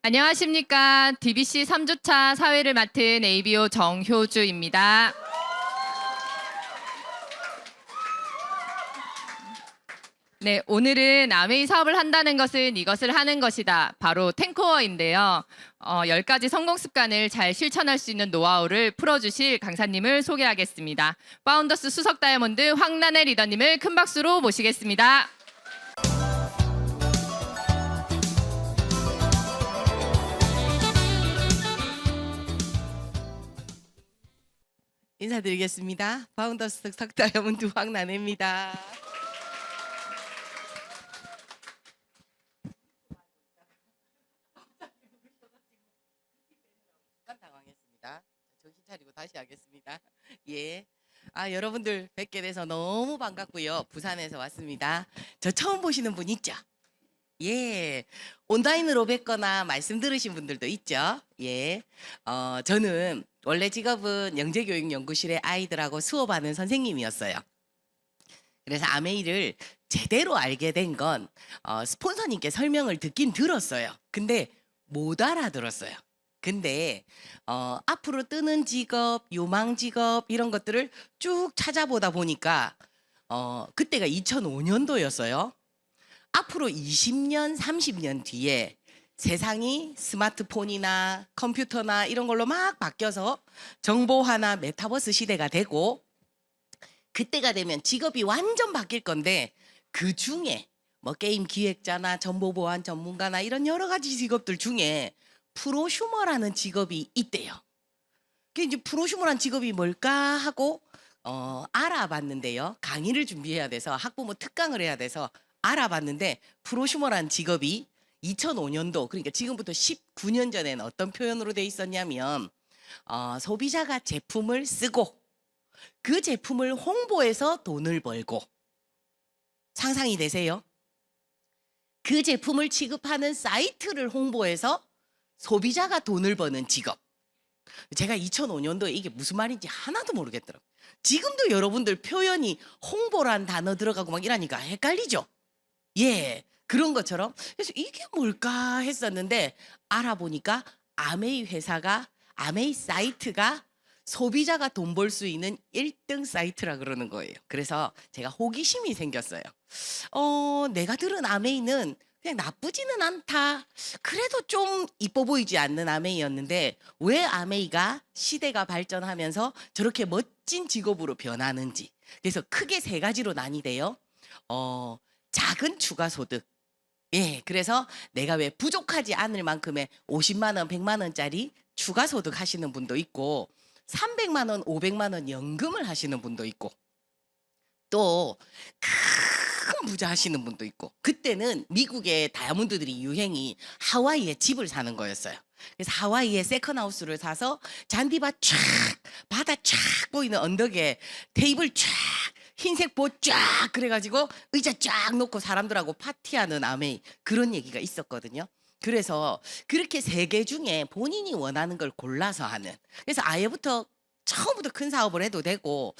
안녕하십니까. DBC 3주차 사회를 맡은 ABO 정효주입니다. 네, 오늘은 아메이 사업을 한다는 것은 이것을 하는 것이다. 바로 탱코어인데요. 10가지 성공 습관을 잘 실천할 수 있는 노하우를 풀어주실 강사님을 소개하겠습니다. 파운더스 수석 다이아몬드 황난혜 리더님을 큰 박수로 모시겠습니다. 인사드리겠습니다. 파운더스 수석 다이아몬드 황난혜입니다. 당황했습니다. 정신 차리고 다시 하겠습니다. 예. 여러분들 뵙게 돼서 너무 반갑고요. 부산에서 왔습니다. 저 처음 보시는 분 있죠? 예. 온라인으로 뵙거나 말씀 들으신 분들도 있죠? 예. 저는 원래 직업은 영재교육연구실의 아이들하고 수업하는 선생님이었어요. 그래서 아메이를 제대로 알게 된 건 스폰서님께 설명을 듣긴 들었어요. 근데 못 알아들었어요. 근데 앞으로 뜨는 직업, 요망 직업 이런 것들을 쭉 찾아보다 보니까 그때가 2005년도였어요. 앞으로 20년, 30년 뒤에 세상이 스마트폰이나 컴퓨터나 이런 걸로 막 바뀌어서 정보화나 메타버스 시대가 되고 그때가 되면 직업이 완전 바뀔 건데 그 중에 뭐 게임 기획자나 정보보안 전문가나 이런 여러 가지 직업들 중에 프로슈머라는 직업이 있대요. 그 이제 프로슈머라는 직업이 뭘까 하고 알아봤는데요. 강의를 준비해야 돼서 학부모 특강을 해야 돼서 알아봤는데 프로슈머라는 직업이 2005년도 그러니까 지금부터 19년 전에는 어떤 표현으로 돼 있었냐면 소비자가 제품을 쓰고 그 제품을 홍보해서 돈을 벌고 상상이 되세요? 그 제품을 취급하는 사이트를 홍보해서 소비자가 돈을 버는 직업. 제가 2005년도에 이게 무슨 말인지 하나도 모르겠더라고요. 지금도 여러분들 표현이 홍보란 단어 들어가고 막 이러니까 헷갈리죠? 예, 그런 것처럼. 그래서 이게 뭘까 했었는데 알아보니까 아메이 회사가, 아메이 사이트가 소비자가 돈 벌 수 있는 1등 사이트라 그러는 거예요. 그래서 제가 호기심이 생겼어요. 내가 들은 아메이는 그냥 나쁘지는 않다. 그래도 좀 이뻐 보이지 않는 아메이였는데 왜 아메이가 시대가 발전하면서 저렇게 멋진 직업으로 변하는지. 그래서 크게 세 가지로 나뉘대요. 작은 추가 소득. 예, 그래서 내가 왜 부족하지 않을 만큼의 50만 원, 100만 원짜리 추가 소득 하시는 분도 있고 300만 원, 500만 원 연금을 하시는 분도 있고 또 큰 부자 하시는 분도 있고 그때는 미국의 다이아몬드들이 유행이 하와이에 집을 사는 거였어요. 그래서 하와이에 세컨하우스를 사서 잔디밭 쫙 바다 쫙 보이는 언덕에 테이블 쫙 흰색 봇 쫙 그래가지고 의자 쫙 놓고 사람들하고 파티하는 아메이 그런 얘기가 있었거든요. 그래서 그렇게 세 개 중에 본인이 원하는 걸 골라서 하는 그래서 아예부터 처음부터 큰 사업을 해도 되고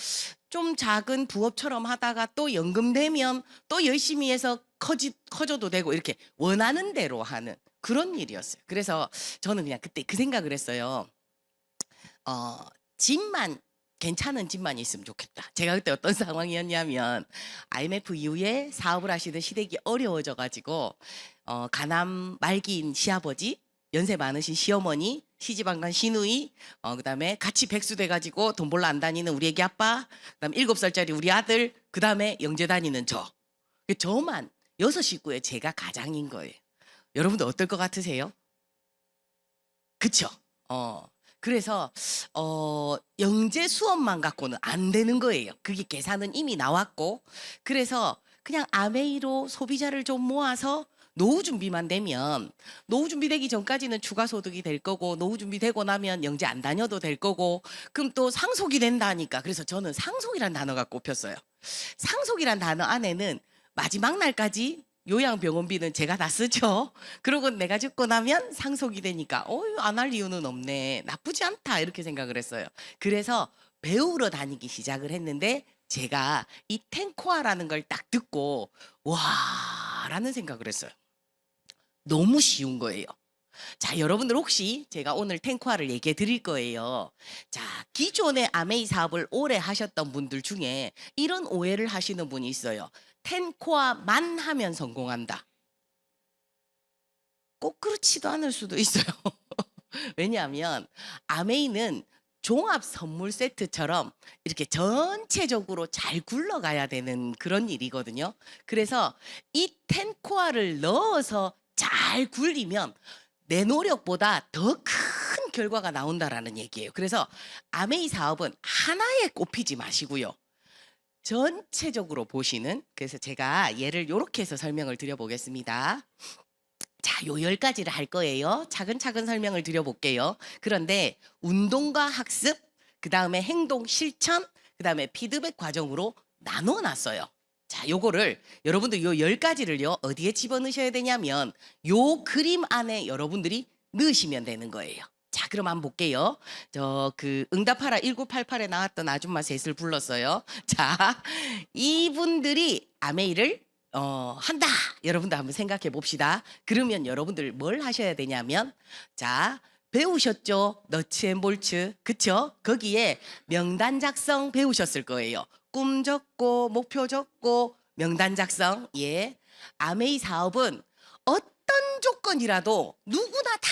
좀 작은 부업처럼 하다가 또 연금 되면 또 열심히 해서 커져도 되고 이렇게 원하는 대로 하는 그런 일이었어요. 그래서 저는 그냥 그때 그 생각을 했어요. 집만 괜찮은 집만 있으면 좋겠다. 제가 그때 어떤 상황이었냐면 IMF 이후에 사업을 하시던 시댁이 어려워져 가지고 가남 말기인 시아버지 연세 많으신 시어머니, 시집안 간 시누이, 그다음에 같이 백수 돼가지고 돈 벌러 안 다니는 우리 애기 아빠, 그다음에 7살짜리 우리 아들, 그다음에 영재 다니는 저만 6식구에 제가 가장인 거예요. 여러분들 어떨 것 같으세요? 그쵸? 그래서 영재 수업만 갖고는 안 되는 거예요. 그게 계산은 이미 나왔고 그래서 그냥 아메이로 소비자를 좀 모아서 노후 준비만 되면 노후 준비되기 전까지는 추가 소득이 될 거고 노후 준비되고 나면 영재 안 다녀도 될 거고 그럼 또 상속이 된다니까 그래서 저는 상속이란 단어가 꼽혔어요. 상속이란 단어 안에는 마지막 날까지 요양병원비는 제가 다 쓰죠. 그러고 내가 죽고 나면 상속이 되니까 안 할 이유는 없네. 나쁘지 않다 이렇게 생각을 했어요. 그래서 배우러 다니기 시작을 했는데 제가 이 탱코아라는 걸 딱 듣고 와 라는 생각을 했어요. 너무 쉬운 거예요. 자, 여러분들 혹시 제가 오늘 탱코아를 얘기해 드릴 거예요. 자, 기존에 아메이 사업을 오래 하셨던 분들 중에 이런 오해를 하시는 분이 있어요. 탱코아만 하면 성공한다. 꼭 그렇지도 않을 수도 있어요. 왜냐하면 아메이는 종합 선물 세트처럼 이렇게 전체적으로 잘 굴러가야 되는 그런 일이거든요. 그래서 이 텐코아를 넣어서 잘 굴리면 내 노력보다 더 큰 결과가 나온다라는 얘기예요. 그래서 아메이 사업은 하나에 꼽히지 마시고요. 전체적으로 보시는, 그래서 제가 예를 이렇게 해서 설명을 드려보겠습니다. 자, 요 10가지를 할 거예요. 차근차근 설명을 드려볼게요. 그런데 운동과 학습, 그 다음에 행동 실천, 그 다음에 피드백 과정으로 나눠놨어요. 자, 요거를 여러분들 요 10가지를요 어디에 집어넣으셔야 되냐면 요 그림 안에 여러분들이 넣으시면 되는 거예요. 자, 그럼 한번 볼게요. 저 그 응답하라 1988에 나왔던 아줌마 셋을 불렀어요. 자, 이분들이 아메이를 한다. 여러분들 한번 생각해 봅시다. 그러면 여러분들 뭘 하셔야 되냐면, 자, 배우셨죠? 너츠앤볼츠. 그쵸? 거기에 명단 작성 배우셨을 거예요. 꿈 적고, 목표 적고, 명단 작성. 예. 아메이 사업은 어떤 조건이라도 누구나 다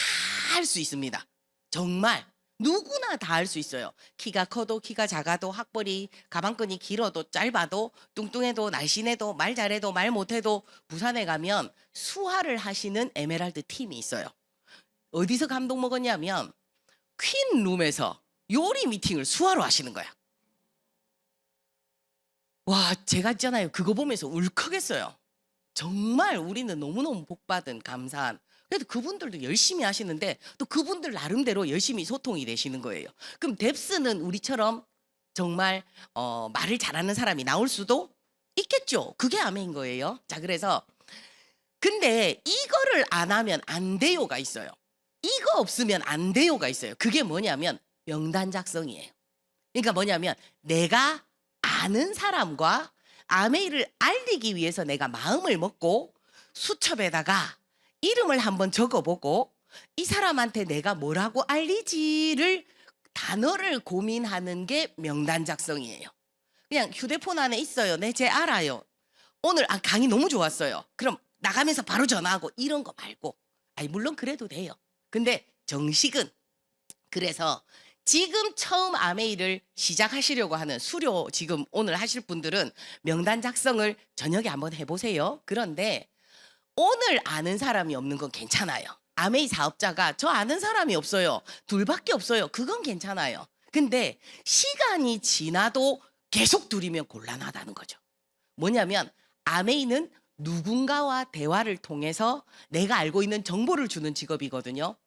할 수 있습니다. 정말. 누구나 다 할 수 있어요. 키가 커도 키가 작아도 학벌이 가방끈이 길어도 짧아도 뚱뚱해도 날씬해도 말 잘해도 말 못해도 부산에 가면 수화를 하시는 에메랄드 팀이 있어요. 어디서 감동 먹었냐면 퀸룸에서 요리 미팅을 수화로 하시는 거야. 와, 제가 있잖아요. 그거 보면서 울컥했어요. 정말 우리는 너무너무 복받은 감사한, 그래도 그분들도 열심히 하시는데 또 그분들 나름대로 열심히 소통이 되시는 거예요. 그럼 뎁스는 우리처럼 정말 말을 잘하는 사람이 나올 수도 있겠죠. 그게 아메인 거예요. 자, 그래서 근데 이거를 안 하면 안 돼요가 있어요. 이거 없으면 안 돼요가 있어요. 그게 뭐냐면 명단 작성이에요. 그러니까 뭐냐면 내가 아는 사람과 아메이를 알리기 위해서 내가 마음을 먹고 수첩에다가 이름을 한번 적어보고 이 사람한테 내가 뭐라고 알리지를 단어를 고민하는 게 명단 작성이에요. 그냥 휴대폰 안에 있어요. 네, 제 알아요. 오늘 강의 너무 좋았어요. 그럼 나가면서 바로 전화하고 이런 거 말고, 아니 물론 그래도 돼요. 근데 정식은, 그래서 지금 처음 아메이를 시작하시려고 하는 수료 지금 오늘 하실 분들은 명단 작성을 저녁에 한번 해보세요. 그런데 오늘 아는 사람이 없는 건 괜찮아요. 아메이 사업자가 저 아는 사람이 없어요. 둘밖에 없어요. 그건 괜찮아요. 근데 시간이 지나도 계속 둘이면 곤란하다는 거죠. 뭐냐면 아메이는 누군가와 대화를 통해서 내가 알고 있는 정보를 주는 직업이거든요.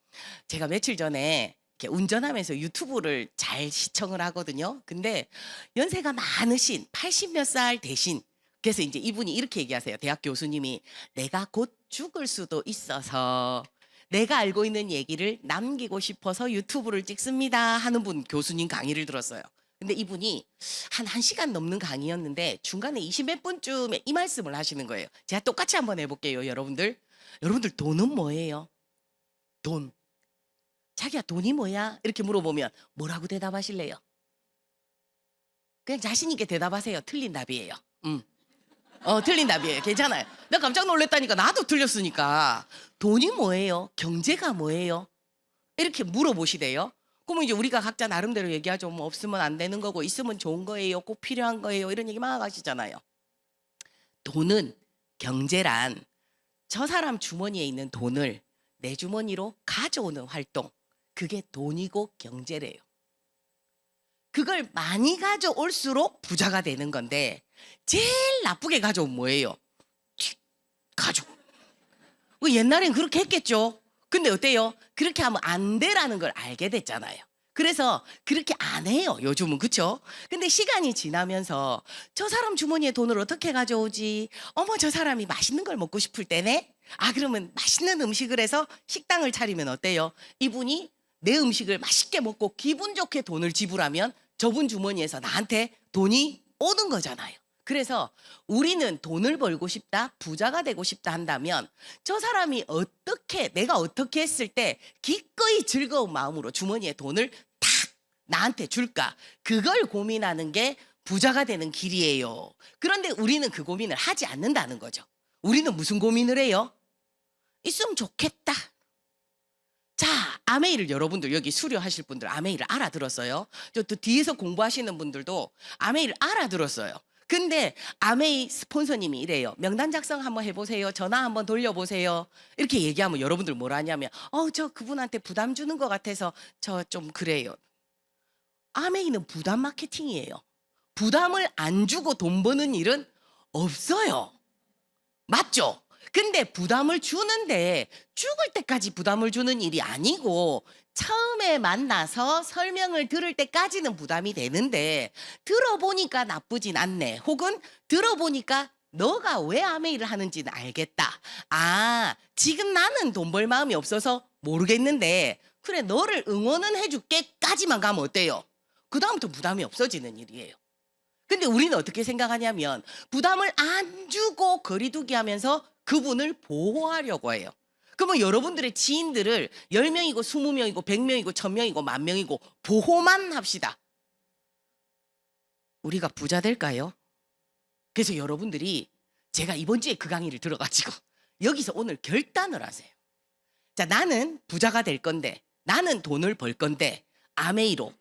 제가 며칠 전에 이렇게 운전하면서 유튜브를 잘 시청을 하거든요. 근데 연세가 많으신 80 몇 살 되신, 그래서 이제 이분이 이렇게 얘기하세요. 대학 교수님이 내가 곧 죽을 수도 있어서 내가 알고 있는 얘기를 남기고 싶어서 유튜브를 찍습니다 하는 분 교수님 강의를 들었어요. 근데 이분이 한 1시간 넘는 강의였는데 중간에 20몇 분쯤에 이 말씀을 하시는 거예요. 제가 똑같이 한번 해볼게요. 여러분들 돈은 뭐예요? 돈. 자기야 돈이 뭐야? 이렇게 물어보면 뭐라고 대답하실래요? 그냥 자신 있게 대답하세요. 틀린 답이에요. 틀린 답이에요. 괜찮아요. 나 깜짝 놀랐다니까. 나도 틀렸으니까. 돈이 뭐예요? 경제가 뭐예요? 이렇게 물어보시대요. 그러면 이제 우리가 각자 나름대로 얘기하죠. 뭐 없으면 안 되는 거고 있으면 좋은 거예요. 꼭 필요한 거예요. 이런 얘기 막 하시잖아요. 돈은, 경제란 저 사람 주머니에 있는 돈을 내 주머니로 가져오는 활동. 그게 돈이고 경제래요. 그걸 많이 가져올수록 부자가 되는 건데 제일 나쁘게 가져온 뭐예요? 가족. 옛날엔 그렇게 했겠죠. 근데 어때요? 그렇게 하면 안 돼라는 걸 알게 됐잖아요. 그래서 그렇게 안 해요, 요즘은. 그쵸? 근데 시간이 지나면서 저 사람 주머니에 돈을 어떻게 가져오지? 어머, 저 사람이 맛있는 걸 먹고 싶을 때네? 그러면 맛있는 음식을 해서 식당을 차리면 어때요? 이분이 내 음식을 맛있게 먹고 기분 좋게 돈을 지불하면 저분 주머니에서 나한테 돈이 오는 거잖아요. 그래서 우리는 돈을 벌고 싶다, 부자가 되고 싶다 한다면 저 사람이 내가 어떻게 했을 때 기꺼이 즐거운 마음으로 주머니에 돈을 탁 나한테 줄까? 그걸 고민하는 게 부자가 되는 길이에요. 그런데 우리는 그 고민을 하지 않는다는 거죠. 우리는 무슨 고민을 해요? 있으면 좋겠다. 자, 아메이를 여러분들 여기 수료하실 분들 아메이를 알아들었어요. 저 또 뒤에서 공부하시는 분들도 아메이를 알아들었어요. 근데 아메이 스폰서님이 이래요. 명단 작성 한번 해보세요. 전화 한번 돌려보세요. 이렇게 얘기하면 여러분들 뭘 하냐면 저 그분한테 부담 주는 것 같아서 저 좀 그래요. 아메이는 부담 마케팅이에요. 부담을 안 주고 돈 버는 일은 없어요. 맞죠? 근데 부담을 주는데 죽을 때까지 부담을 주는 일이 아니고 처음에 만나서 설명을 들을 때까지는 부담이 되는데 들어보니까 나쁘진 않네. 혹은 들어보니까 너가 왜 아메이를 하는지는 알겠다. 지금 나는 돈 벌 마음이 없어서 모르겠는데 그래 너를 응원은 해줄게까지만 가면 어때요? 그 다음부터 부담이 없어지는 일이에요. 근데 우리는 어떻게 생각하냐면 부담을 안 주고 거리두기 하면서 그분을 보호하려고 해요. 그러면 여러분들의 지인들을 10명이고 20명이고 100명이고 1000명이고 10,000명이고 보호만 합시다. 우리가 부자 될까요? 그래서 여러분들이 제가 이번 주에 그 강의를 들어가지고 여기서 오늘 결단을 하세요. 자, 나는 부자가 될 건데 나는 돈을 벌 건데 아메이로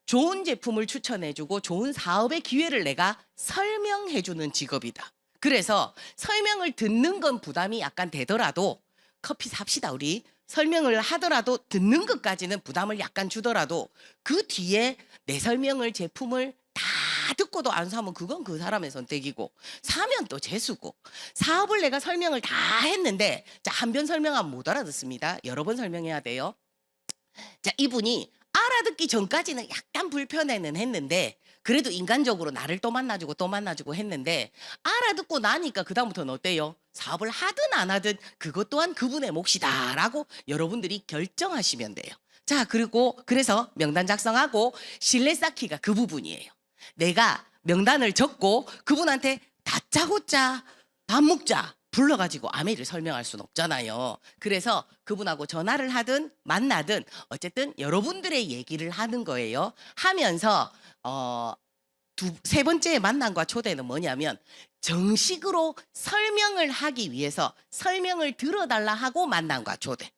좋은 제품을 추천해주고 좋은 사업의 기회를 내가 설명해주는 직업이다. 그래서 설명을 듣는 건 부담이 약간 되더라도 커피 삽시다 우리. 설명을 하더라도 듣는 것까지는 부담을 약간 주더라도 그 뒤에 내 설명을 제품을 다 듣고도 안 사면 그건 그 사람의 선택이고 사면 또 재수고 사업을 내가 설명을 다 했는데 자, 한 번 설명하면 못 알아듣습니다. 여러 번 설명해야 돼요. 자, 이분이 알아듣기 전까지는 약간 불편해는 했는데 그래도 인간적으로 나를 또 만나주고 또 만나주고 했는데 알아듣고 나니까 그 다음부터는 어때요? 사업을 하든 안 하든 그것 또한 그분의 몫이다 라고 여러분들이 결정하시면 돼요. 자, 그래서 명단 작성하고 신뢰 쌓기가 그 부분이에요. 내가 명단을 적고 그분한테 다짜고짜 밥 먹자 불러가지고 아메이를 설명할 수는 없잖아요. 그래서 그분하고 전화를 하든 만나든 어쨌든 여러분들의 얘기를 하는 거예요. 하면서 세 번째 만남과 초대는 뭐냐면 정식으로 설명을 하기 위해서 설명을 들어달라 하고 만남과 초대.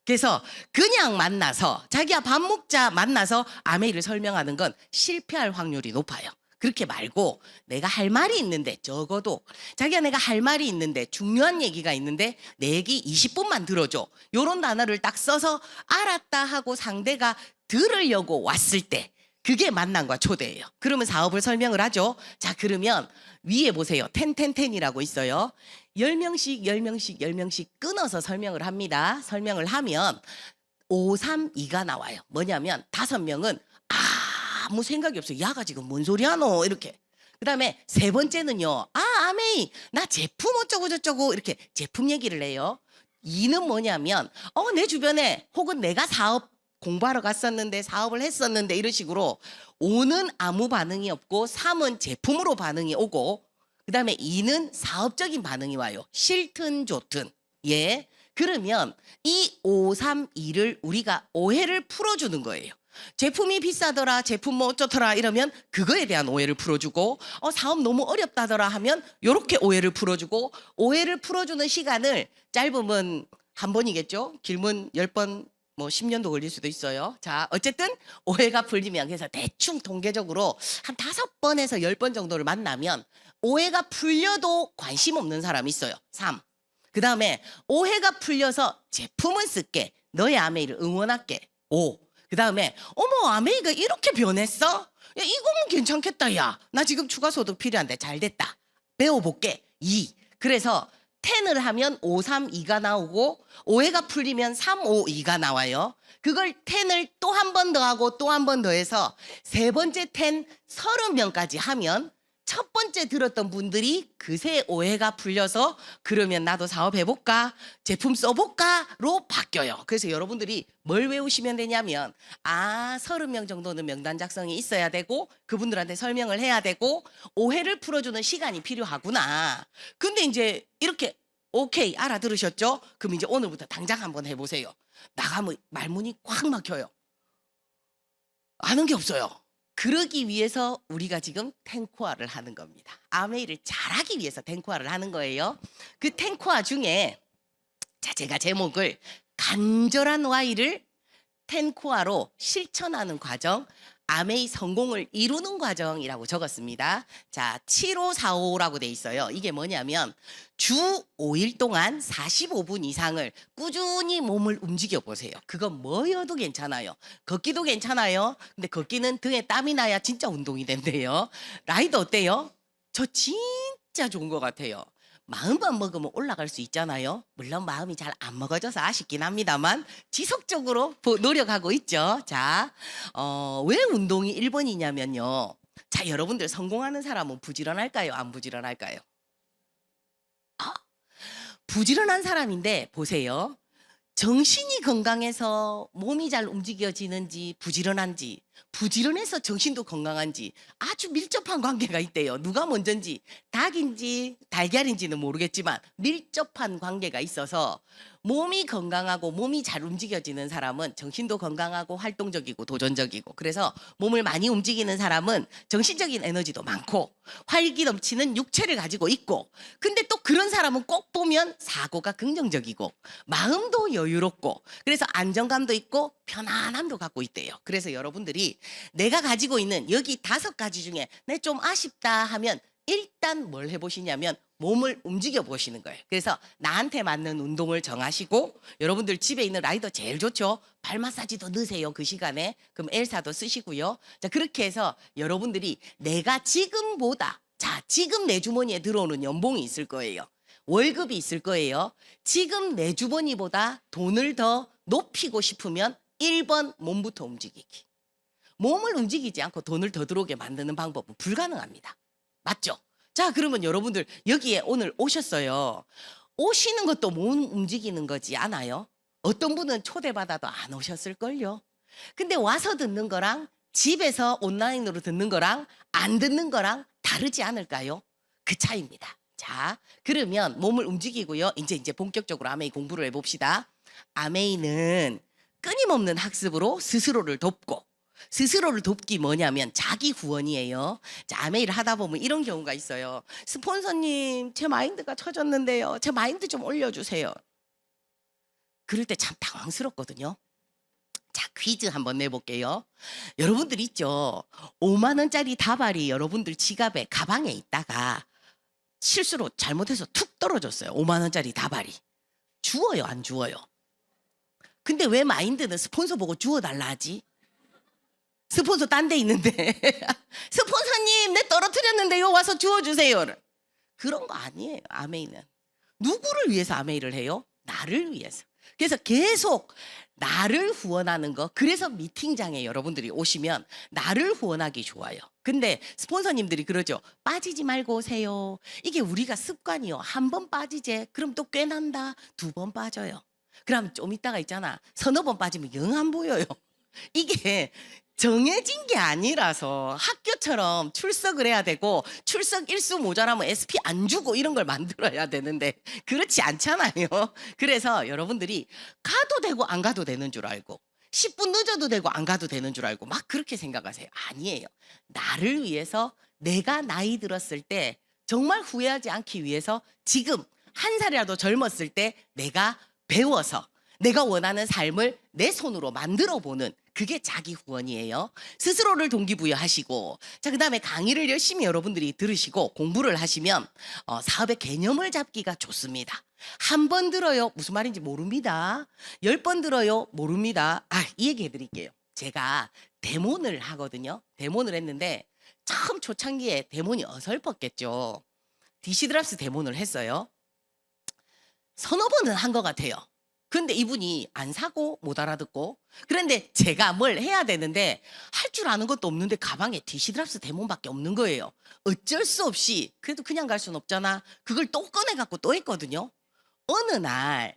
그래서 그냥 만나서 자기야 밥 먹자 만나서 아메이를 설명하는 건 실패할 확률이 높아요. 그렇게 말고 내가 할 말이 있는데 적어도 자기야 내가 할 말이 있는데 중요한 얘기가 있는데 내 얘기 20분만 들어줘. 요런 단어를 딱 써서 알았다 하고 상대가 들으려고 왔을 때 그게 만남과 초대예요. 그러면 사업을 설명을 하죠. 자, 그러면 위에 보세요. 10이라고 있어요. 10명씩 10명씩 10명씩 끊어서 설명을 합니다. 설명을 하면 5, 3, 2가 나와요. 뭐냐면 5명은 아무 생각이 없어요. 야가 지금 뭔 소리 하노 이렇게. 그 다음에 세 번째는요. 아메이 나 제품 어쩌고 저쩌고 이렇게 제품 얘기를 해요. 2는 뭐냐면 내 주변에 혹은 내가 사업 공부하러 갔었는데 사업을 했었는데 이런 식으로 5는 아무 반응이 없고 3은 제품으로 반응이 오고 그 다음에 2는 사업적인 반응이 와요. 싫든 좋든. 예. 그러면 이 5, 3, 2를 우리가 오해를 풀어주는 거예요. 제품이 비싸더라 제품 뭐 어쩌더라 이러면 그거에 대한 오해를 풀어주고 사업 너무 어렵다더라 하면 요렇게 오해를 풀어주고 오해를 풀어주는 시간을 짧으면 한 번이겠죠. 길면 10번 뭐 10년도 걸릴 수도 있어요. 자, 어쨌든 오해가 풀리면 그래서 대충 통계적으로 한 5번에서 10번 정도를 만나면 오해가 풀려도 관심 없는 사람이 있어요. 3. 그 다음에 오해가 풀려서 제품은 쓸게. 너의 아메이를 응원할게. 5. 그 다음에 어머 아메이가 이렇게 변했어? 야 이거면 괜찮겠다. 야 나 지금 추가 소득 필요한데 잘 됐다. 배워볼게. 2. 그래서 10을 하면 5, 3, 2가 나오고 오해가 풀리면 3, 5, 2가 나와요. 그걸 10을 또 한 번 더 하고 또 한 번 더 해서 세 번째 10 30명까지 하면 첫 번째 들었던 분들이 그새 오해가 풀려서 그러면 나도 사업해볼까? 제품 써볼까?로 바뀌어요. 그래서 여러분들이 뭘 외우시면 되냐면 30명 정도는 명단 작성이 있어야 되고 그분들한테 설명을 해야 되고 오해를 풀어주는 시간이 필요하구나. 근데 이제 이렇게 오케이 알아들으셨죠? 그럼 이제 오늘부터 당장 한번 해보세요. 나가면 말문이 꽉 막혀요. 아는 게 없어요. 그러기 위해서 우리가 지금 탱코아를 하는 겁니다. 아메이를 잘하기 위해서 탱코아를 하는 거예요. 그 탱코아 중에 제가 제목을 간절한 Y를 탱코아로 실천하는 과정, 아메이 성공을 이루는 과정이라고 적었습니다. 자, 7545라고 돼 있어요. 이게 뭐냐면 주 5일 동안 45분 이상을 꾸준히 몸을 움직여 보세요. 그건 뭐여도 괜찮아요. 걷기도 괜찮아요. 근데 걷기는 등에 땀이 나야 진짜 운동이 된대요. 라이더 어때요? 저 진짜 좋은 것 같아요. 마음만 먹으면 올라갈 수 있잖아요. 물론 마음이 잘 안 먹어져서 아쉽긴 합니다만 지속적으로 노력하고 있죠. 자, 왜 운동이 1번이냐면요. 자, 여러분들 성공하는 사람은 부지런할까요? 안 부지런할까요? 부지런한 사람인데 보세요. 정신이 건강해서 몸이 잘 움직여지는지 부지런한지 부지런해서 정신도 건강한지 아주 밀접한 관계가 있대요. 누가 먼저인지 닭인지 달걀인지는 모르겠지만 밀접한 관계가 있어서 몸이 건강하고 몸이 잘 움직여지는 사람은 정신도 건강하고 활동적이고 도전적이고 그래서 몸을 많이 움직이는 사람은 정신적인 에너지도 많고 활기 넘치는 육체를 가지고 있고 근데 또 그런 사람은 꼭 보면 사고가 긍정적이고 마음도 여유롭고 그래서 안정감도 있고 편안함도 갖고 있대요. 그래서 여러분들이 내가 가지고 있는 여기 5가지 중에 내 좀 아쉽다 하면 일단 뭘 해보시냐면 몸을 움직여 보시는 거예요. 그래서 나한테 맞는 운동을 정하시고 여러분들 집에 있는 라이더 제일 좋죠. 발 마사지도 넣으세요. 그 시간에. 그럼 엘사도 쓰시고요. 자, 그렇게 해서 여러분들이 내가 지금보다 자, 지금 내 주머니에 들어오는 연봉이 있을 거예요. 월급이 있을 거예요. 지금 내 주머니보다 돈을 더 높이고 싶으면 1번 몸부터 움직이기. 몸을 움직이지 않고 돈을 더 들어오게 만드는 방법은 불가능합니다. 맞죠? 자, 그러면 여러분들 여기에 오늘 오셨어요. 오시는 것도 몸 움직이는 거지 않아요? 어떤 분은 초대받아도 안 오셨을걸요. 근데 와서 듣는 거랑 집에서 온라인으로 듣는 거랑 안 듣는 거랑 다르지 않을까요? 그 차이입니다. 자, 그러면 몸을 움직이고요. 이제 본격적으로 아메이 공부를 해봅시다. 아메이는 끊임없는 학습으로 스스로를 돕고 스스로를 돕기 뭐냐면 자기 후원이에요. 자, 아메이를 하다 보면 이런 경우가 있어요. 스폰서님, 제 마인드가 처졌는데요. 제 마인드 좀 올려주세요. 그럴 때 참 당황스럽거든요. 자, 퀴즈 한번 내볼게요. 여러분들 있죠? 5만 원짜리 다발이 여러분들 지갑에 가방에 있다가 실수로 잘못해서 툭 떨어졌어요. 5만 원짜리 다발이. 주워요, 안 주워요? 근데 왜 마인드는 스폰서 보고 주워달라 하지? 스폰서 딴 데 있는데 스폰서님 내 떨어뜨렸는데요 와서 주워주세요. 그런 거 아니에요. 아메이는 누구를 위해서 아메이를 해요? 나를 위해서. 그래서 계속 나를 후원하는 거. 그래서 미팅장에 여러분들이 오시면 나를 후원하기 좋아요. 근데 스폰서님들이 그러죠. 빠지지 말고 오세요. 이게 우리가 습관이요. 한 번 빠지제 그럼 또 꽤 난다. 2번 빠져요. 그럼 좀 있다가 있잖아. 서너 번 빠지면 영 안 보여요. 이게 정해진 게 아니라서 학교처럼 출석을 해야 되고 출석 일수 모자라면 SP 안 주고 이런 걸 만들어야 되는데 그렇지 않잖아요. 그래서 여러분들이 가도 되고 안 가도 되는 줄 알고 10분 늦어도 되고 안 가도 되는 줄 알고 막 그렇게 생각하세요. 아니에요. 나를 위해서 내가 나이 들었을 때 정말 후회하지 않기 위해서 지금 한 살이라도 젊었을 때 내가 배워서 내가 원하는 삶을 내 손으로 만들어 보는 그게 자기 후원이에요. 스스로를 동기부여하시고 자, 그다음에 강의를 열심히 여러분들이 들으시고 공부를 하시면 사업의 개념을 잡기가 좋습니다. 한 번 들어요. 무슨 말인지 모릅니다. 10번 들어요. 모릅니다. 이 얘기 해드릴게요. 제가 데몬을 하거든요. 데몬을 했는데 처음 초창기에 데몬이 어설펐겠죠. DC 드랍스 데몬을 했어요. 서너 번은 한 것 같아요. 근데 이분이 안 사고 못 알아듣고, 그런데 제가 뭘 해야 되는데 할 줄 아는 것도 없는데 가방에 디시드랍스 대본밖에 없는 거예요. 어쩔 수 없이 그래도 그냥 갈 순 없잖아. 그걸 또 꺼내 갖고 또 했거든요. 어느 날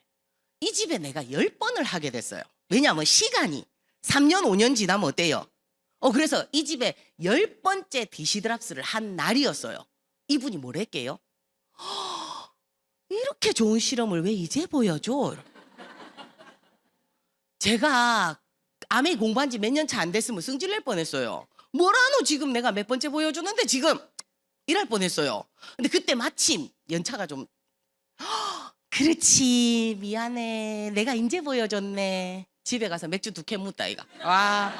이 집에 내가 10번을 하게 됐어요. 왜냐하면 시간이 3년 5년 지나면 어때요? 그래서 이 집에 10번째 디시드랍스를 한 날이었어요. 이분이 뭘 했게요? 이렇게 좋은 실험을 왜 이제 보여줘? 제가 아메이 공부한 지 몇 년 차 안 됐으면 승질 낼 뻔했어요. 뭐라노 지금 내가 몇 번째 보여주는데 지금 이럴 뻔했어요. 근데 그때 마침 연차가 좀 그렇지 미안해 내가 인제 보여줬네. 집에 가서 맥주 2캔 묻다 이가. 와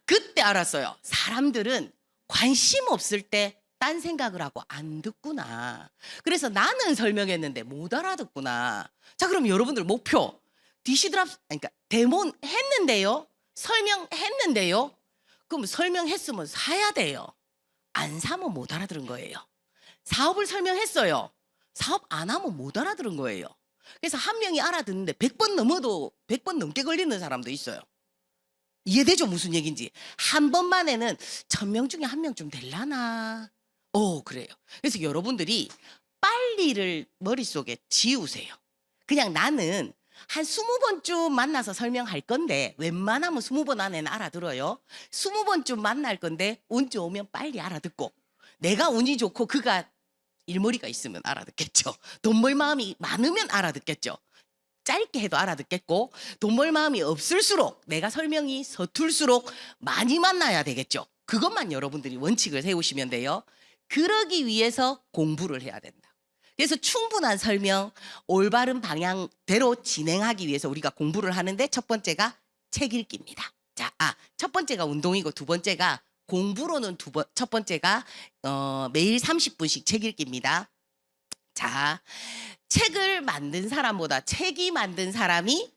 그때 알았어요. 사람들은 관심 없을 때 딴 생각을 하고 안 듣구나. 그래서 나는 설명했는데 못 알아듣구나. 자 그럼 여러분들 목표 디시드랍스 그러니까 데몬 했는데요. 설명했는데요. 그럼 설명했으면 사야 돼요. 안 사면 못 알아들은 거예요. 사업을 설명했어요. 사업 안 하면 못 알아들은 거예요. 그래서 한 명이 알아듣는데 100번 넘어도 100번 넘게 걸리는 사람도 있어요. 이해되죠? 무슨 얘기인지. 한 번만에는 1000명 중에 한 명쯤 될라나. 그래요. 그래서 여러분들이 빨리를 머릿속에 지우세요. 그냥 나는 한 20번쯤 만나서 설명할 건데 웬만하면 20번 안에는 알아들어요. 20번쯤 만날 건데 운 좋으면 빨리 알아듣고 내가 운이 좋고 그가 일머리가 있으면 알아듣겠죠. 돈 벌 마음이 많으면 알아듣겠죠. 짧게 해도 알아듣겠고 돈 벌 마음이 없을수록 내가 설명이 서툴수록 많이 만나야 되겠죠. 그것만 여러분들이 원칙을 세우시면 돼요. 그러기 위해서 공부를 해야 된다. 그래서 충분한 설명, 올바른 방향대로 진행하기 위해서 우리가 공부를 하는데 첫 번째가 책 읽기입니다. 자, 첫 번째가 운동이고 두 번째가 공부로는 첫 번째가 매일 30분씩 책 읽기입니다. 자, 책을 만든 사람보다 책이 만든 사람이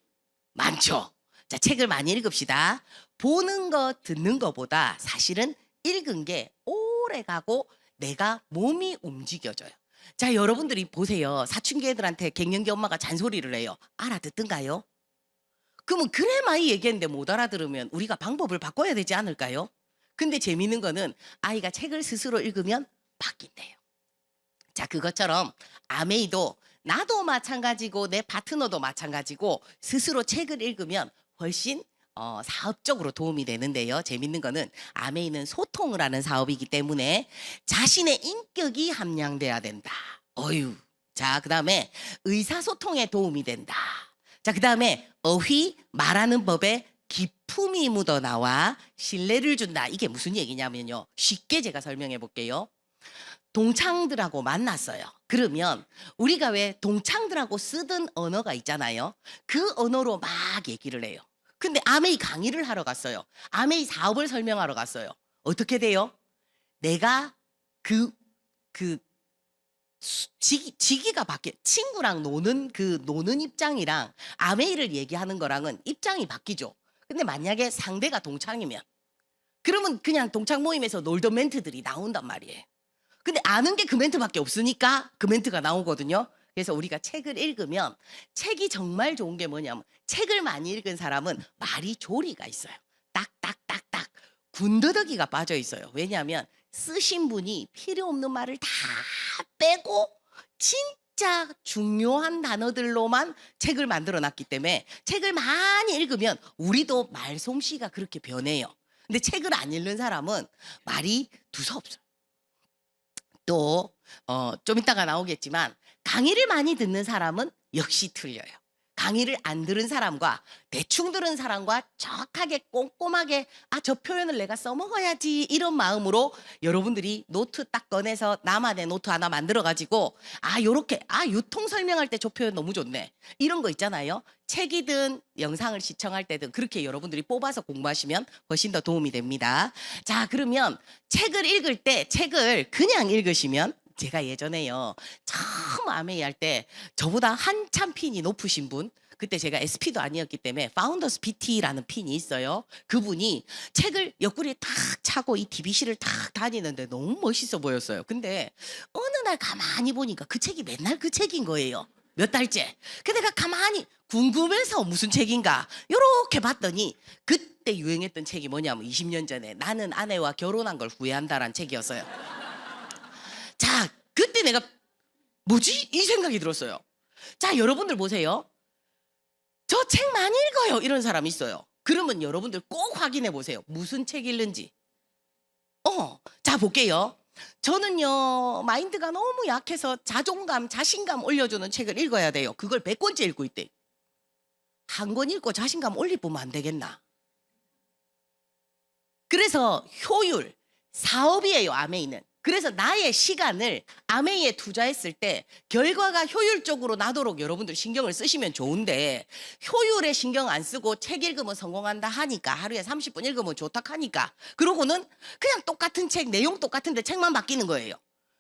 많죠. 자, 책을 많이 읽읍시다. 보는 거, 듣는 거보다 사실은 읽은 게 오래 가고 내가 몸이 움직여져요. 자, 여러분들이 보세요. 사춘기 애들한테 갱년기 엄마가 잔소리를 해요. 알아듣든가요? 그러면 그래 많이 얘기했는데 못 알아들으면 우리가 방법을 바꿔야 되지 않을까요? 근데 재미있는 거는 아이가 책을 스스로 읽으면 바뀐대요. 자, 그것처럼 아메이도 나도 마찬가지고 내 파트너도 마찬가지고 스스로 책을 읽으면 훨씬 사업적으로 도움이 되는데요. 재밌는 거는 아메이는 소통을 하는 사업이기 때문에 자신의 인격이 함양돼야 된다. 자, 그 다음에 의사소통에 도움이 된다. 자, 그 다음에 어휘 말하는 법에 기품이 묻어나와 신뢰를 준다. 이게 무슨 얘기냐면요. 쉽게 제가 설명해 볼게요. 동창들하고 만났어요. 그러면 우리가 왜 동창들하고 쓰던 언어가 있잖아요. 그 언어로 막 얘기를 해요. 근데 아메이 강의를 하러 갔어요. 아메이 사업을 설명하러 갔어요. 어떻게 돼요? 내가 지기가 바뀌어. 친구랑 노는 입장이랑 아메이를 얘기하는 거랑은 입장이 바뀌죠. 근데 만약에 상대가 동창이면 그러면 그냥 동창 모임에서 놀던 멘트들이 나온단 말이에요. 근데 아는 게 그 멘트밖에 없으니까 그 멘트가 나오거든요. 그래서 우리가 책을 읽으면 책이 정말 좋은 게 뭐냐면 책을 많이 읽은 사람은 말이 조리가 있어요. 딱딱딱딱 군더더기가 빠져 있어요. 왜냐하면 쓰신 분이 필요 없는 말을 다 빼고 진짜 중요한 단어들로만 책을 만들어 놨기 때문에 책을 많이 읽으면 우리도 말솜씨가 그렇게 변해요. 근데 책을 안 읽는 사람은 말이 두서없어요. 또 좀 이따가 나오겠지만 강의를 많이 듣는 사람은 역시 틀려요. 강의를 안 들은 사람과 대충 들은 사람과 정확하게 꼼꼼하게 저 표현을 내가 써먹어야지 이런 마음으로 여러분들이 노트 딱 꺼내서 나만의 노트 하나 만들어가지고 요렇게 유통 설명할 때 저 표현 너무 좋네 이런 거 있잖아요. 책이든 영상을 시청할 때든 그렇게 여러분들이 뽑아서 공부하시면 훨씬 더 도움이 됩니다. 자, 그러면 책을 읽을 때 책을 그냥 읽으시면 제가 예전에요. 처음 아메이 할 때 저보다 한참 핀이 높으신 분 그때 제가 SP도 아니었기 때문에 파운더스 PT라는 핀이 있어요. 그분이 책을 옆구리에 탁 차고 이 DBC를 탁 다니는데 너무 멋있어 보였어요. 근데 어느 날 가만히 보니까 그 책이 맨날 그 책인 거예요. 몇 달째. 그 내가 가만히 궁금해서 무슨 책인가 요렇게 봤더니 그때 유행했던 책이 뭐냐면 20년 전에 나는 아내와 결혼한 걸 후회한다라는 책이었어요. 자, 그때 내가 뭐지? 이 생각이 들었어요. 자, 여러분들 보세요. 저 책 많이 읽어요. 이런 사람 있어요. 그러면 여러분들 꼭 확인해 보세요. 무슨 책 읽는지. 자, 볼게요. 저는요, 마인드가 너무 약해서 자존감, 자신감 올려주는 책을 읽어야 돼요. 그걸 100권째 읽고 있대. 한 권 읽고 자신감 올리면 안 되겠나? 그래서 효율, 사업이에요, 아메이는. 그래서 나의 시간을 아메이에 투자했을 때 결과가 효율적으로 나도록 여러분들 신경을 쓰시면 좋은데 효율에 신경 안 쓰고 책 읽으면 성공한다 하니까 하루에 30분 읽으면 좋다 하니까 그러고는 그냥 똑같은 책, 내용 똑같은데 책만 바뀌는 거예요.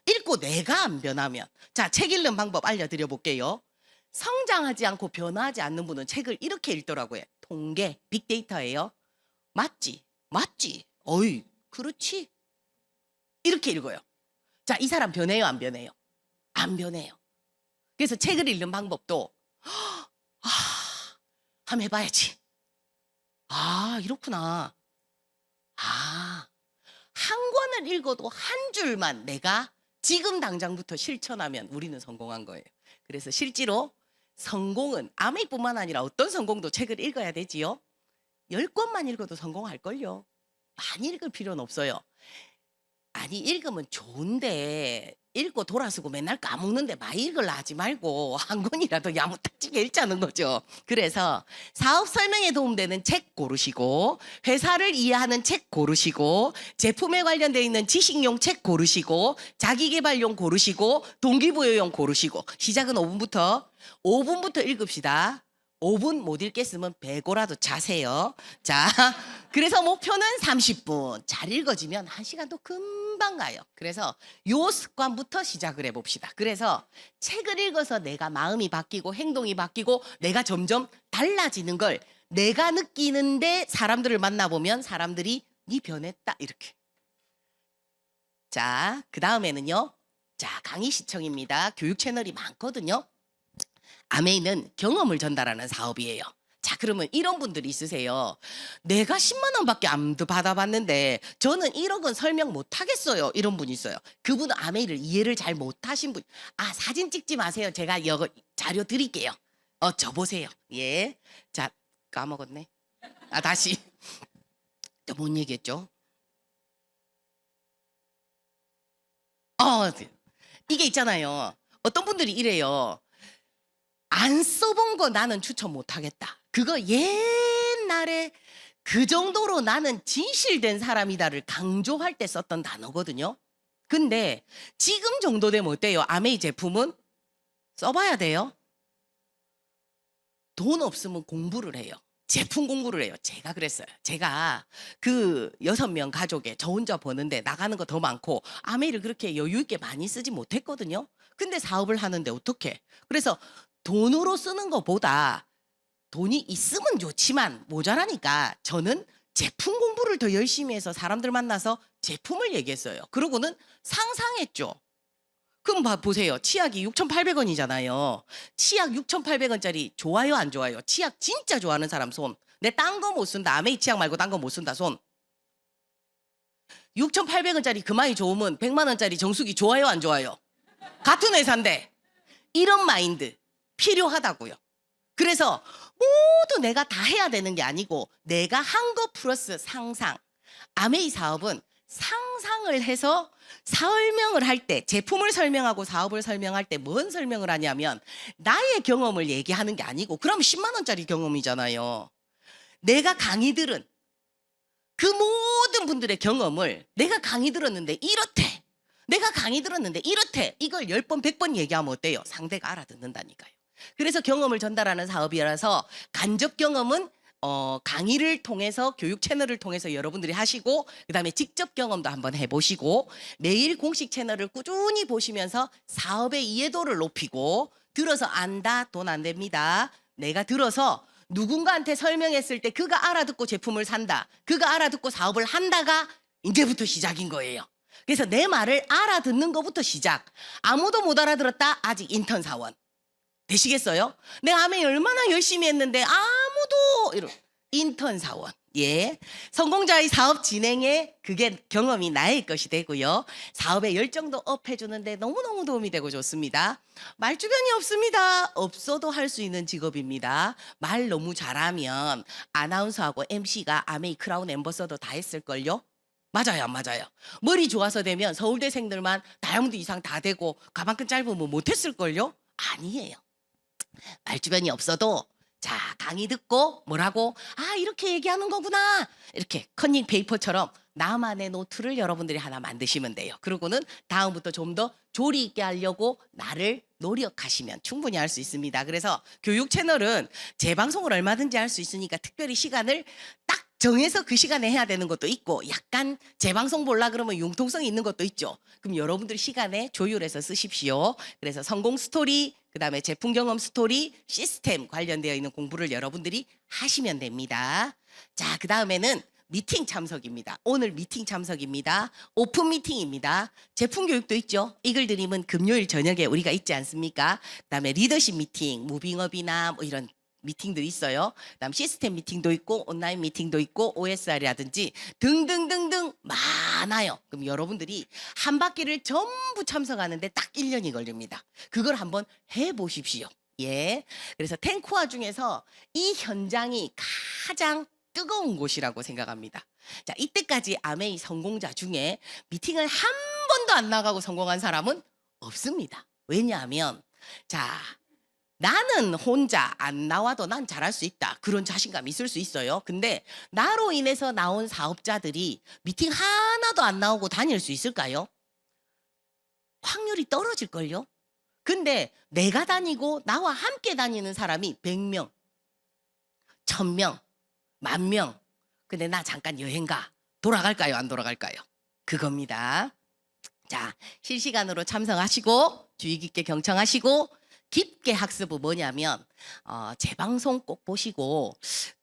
읽고 내가 안 변하면. 자, 책 읽는 방법 알려드려 볼게요. 성장하지 않고 변화하지 않는 분은 책을 이렇게 읽더라고요. 통계, 빅데이터예요. 맞지? 맞지? 어이, 그렇지? 이렇게 읽어요. 자, 이 사람 변해요, 안 변해요? 안 변해요. 그래서 책을 읽는 방법도 한번 해봐야지. 이렇구나. 한 권을 읽어도 한 줄만 내가 지금 당장부터 실천하면 우리는 성공한 거예요. 그래서 실제로 성공은 아메이뿐만 아니라 어떤 성공도 책을 읽어야 되지요. 10권만 읽어도 성공할걸요. 많이 읽을 필요는 없어요. 아니, 읽으면 좋은데 읽고 돌아서고 맨날 까먹는데 많이 읽으려 하지 말고 한 권이라도 야무딱지게 읽자는 거죠. 그래서 사업 설명에 도움되는 책 고르시고 회사를 이해하는 책 고르시고 제품에 관련되어 있는 지식용 책 고르시고 자기계발용 고르시고 동기부여용 고르시고 시작은 5분부터 읽읍시다. 5분 못 읽겠으면 100고라도 자세요. 자, 그래서 목표는 30분. 잘 읽어지면 1시간도 금방 가요. 그래서 요 습관부터 시작을 해봅시다. 그래서 책을 읽어서 내가 마음이 바뀌고 행동이 바뀌고 내가 점점 달라지는 걸 내가 느끼는데 사람들을 만나보면 사람들이 니 변했다 이렇게. 자, 그 다음에는요. 자, 강의 시청입니다. 교육 채널이 많거든요. 아메이는 경험을 전달하는 사업이에요. 자, 그러면 이런 분들이 있으세요. 내가 10만 원밖에 안 받아봤는데 저는 1억은 설명 못 하겠어요. 이런 분이 있어요. 그분은 아메이를 이해를 잘 못하신 분. 사진 찍지 마세요. 제가 이거 자료 드릴게요. 저 보세요. 예. 자, 까먹었네. 다시. 또 뭔 얘기했죠? 이게 있잖아요. 어떤 분들이 이래요. 안 써본 거 나는 추천 못 하겠다. 그거 옛날에 그 정도로 나는 진실된 사람이다를 강조할 때 썼던 단어거든요. 근데 지금 정도 되면 어때요? 아메이 제품은 써봐야 돼요. 돈 없으면 공부를 해요. 제품 공부를 해요. 제가 그랬어요. 제가 그 6명 가족에 저 혼자 버는데 나가는 거 더 많고 아메이를 그렇게 여유 있게 많이 쓰지 못했거든요. 근데 사업을 하는데 어떻게? 그래서 돈으로 쓰는 것보다 돈이 있으면 좋지만 모자라니까 저는 제품 공부를 더 열심히 해서 사람들 만나서 제품을 얘기했어요. 그러고는 상상했죠. 그럼 보세요. 치약이 6,800원이잖아요. 치약 6,800원짜리 좋아요, 안 좋아요? 치약 진짜 좋아하는 사람 손. 내 딴 거 못 쓴다. 아메이 치약 말고 딴 거 못 쓴다. 손. 6,800원짜리 그만이 좋으면 100만 원짜리 정수기 좋아요, 안 좋아요? 같은 회사인데 이런 마인드 필요하다고요. 그래서 모두 내가 다 해야 되는 게 아니고 내가 한 거 플러스 상상. 아메이 사업은 상상을 해서 설명을 할 때, 제품을 설명하고 사업을 설명할 때 뭔 설명을 하냐면 나의 경험을 얘기하는 게 아니고 그럼 10만 원짜리 경험이잖아요. 내가 강의 들은 그 모든 분들의 경험을 내가 강의 들었는데 이렇대. 내가 강의 들었는데 이렇대. 이걸 10번, 100번 얘기하면 어때요? 상대가 알아듣는다니까요. 그래서 경험을 전달하는 사업이라서 간접 경험은 강의를 통해서 교육 채널을 통해서 여러분들이 하시고 그다음에 직접 경험도 한번 해보시고 매일 공식 채널을 꾸준히 보시면서 사업의 이해도를 높이고 들어서 안다 돈 안 됩니다. 내가 들어서 누군가한테 설명했을 때 그가 알아듣고 제품을 산다. 그가 알아듣고 사업을 한다가 이제부터 시작인 거예요. 그래서 내 말을 알아듣는 것부터 시작. 아무도 못 알아들었다. 아직 인턴 사원. 되시겠어요? 내가 아메이 얼마나 열심히 했는데 아무도 이런 인턴 사원. 예. 성공자의 사업 진행에 그게 경험이 나의 것이 되고요. 사업의 열정도 업해주는데 너무너무 도움이 되고 좋습니다. 말주변이 없습니다. 없어도 할 수 있는 직업입니다. 말 너무 잘하면 아나운서하고 MC가 아메이 크라운 앰버서더 다 했을걸요? 맞아요, 안 맞아요? 머리 좋아서 되면 서울대생들만 다이아몬드 이상 다 되고 가방끈 짧으면 못했을걸요? 아니에요. 말주변이 없어도 자 강의 듣고 뭐라고 이렇게 얘기하는 거구나 이렇게 커닝 페이퍼처럼 나만의 노트를 여러분들이 하나 만드시면 돼요. 그러고는 다음부터 좀 더 조리 있게 하려고 나를 노력하시면 충분히 할 수 있습니다. 그래서 교육 채널은 재방송을 얼마든지 할 수 있으니까 특별히 시간을 딱 정해서 그 시간에 해야 되는 것도 있고 약간 재방송 보려 그러면 융통성이 있는 것도 있죠. 그럼 여러분들 시간에 조율해서 쓰십시오. 그래서 성공 스토리, 그다음에 제품 경험 스토리, 시스템 관련되어 있는 공부를 여러분들이 하시면 됩니다. 자, 그다음에는 미팅 참석입니다. 오늘 미팅 참석입니다. 오픈 미팅입니다. 제품 교육도 있죠. 이글드림은 금요일 저녁에 우리가 있지 않습니까? 그다음에 리더십 미팅, 무빙업이나 뭐 이런 미팅들이 있어요. 그다음 시스템 미팅도 있고 온라인 미팅도 있고 OSR이라든지 등등등등 많아요. 그럼 여러분들이 한 바퀴를 전부 참석하는데 딱 1년이 걸립니다. 그걸 한번 해보십시오. 예. 그래서 탱코아 중에서 이 현장이 가장 뜨거운 곳이라고 생각합니다. 자, 이때까지 아메이 성공자 중에 미팅을 한 번도 안 나가고 성공한 사람은 없습니다. 왜냐하면 자, 나는 혼자 안 나와도 난 잘할 수 있다. 그런 자신감이 있을 수 있어요. 근데 나로 인해서 나온 사업자들이 미팅 하나도 안 나오고 다닐 수 있을까요? 확률이 떨어질걸요? 근데 내가 다니고 나와 함께 다니는 사람이 100명, 1000명, 10,000명. 근데 나 잠깐 여행 가. 돌아갈까요? 안 돌아갈까요? 그겁니다. 자, 실시간으로 참석하시고 주의 깊게 경청하시고 깊게 학습은 뭐냐면 재방송 꼭 보시고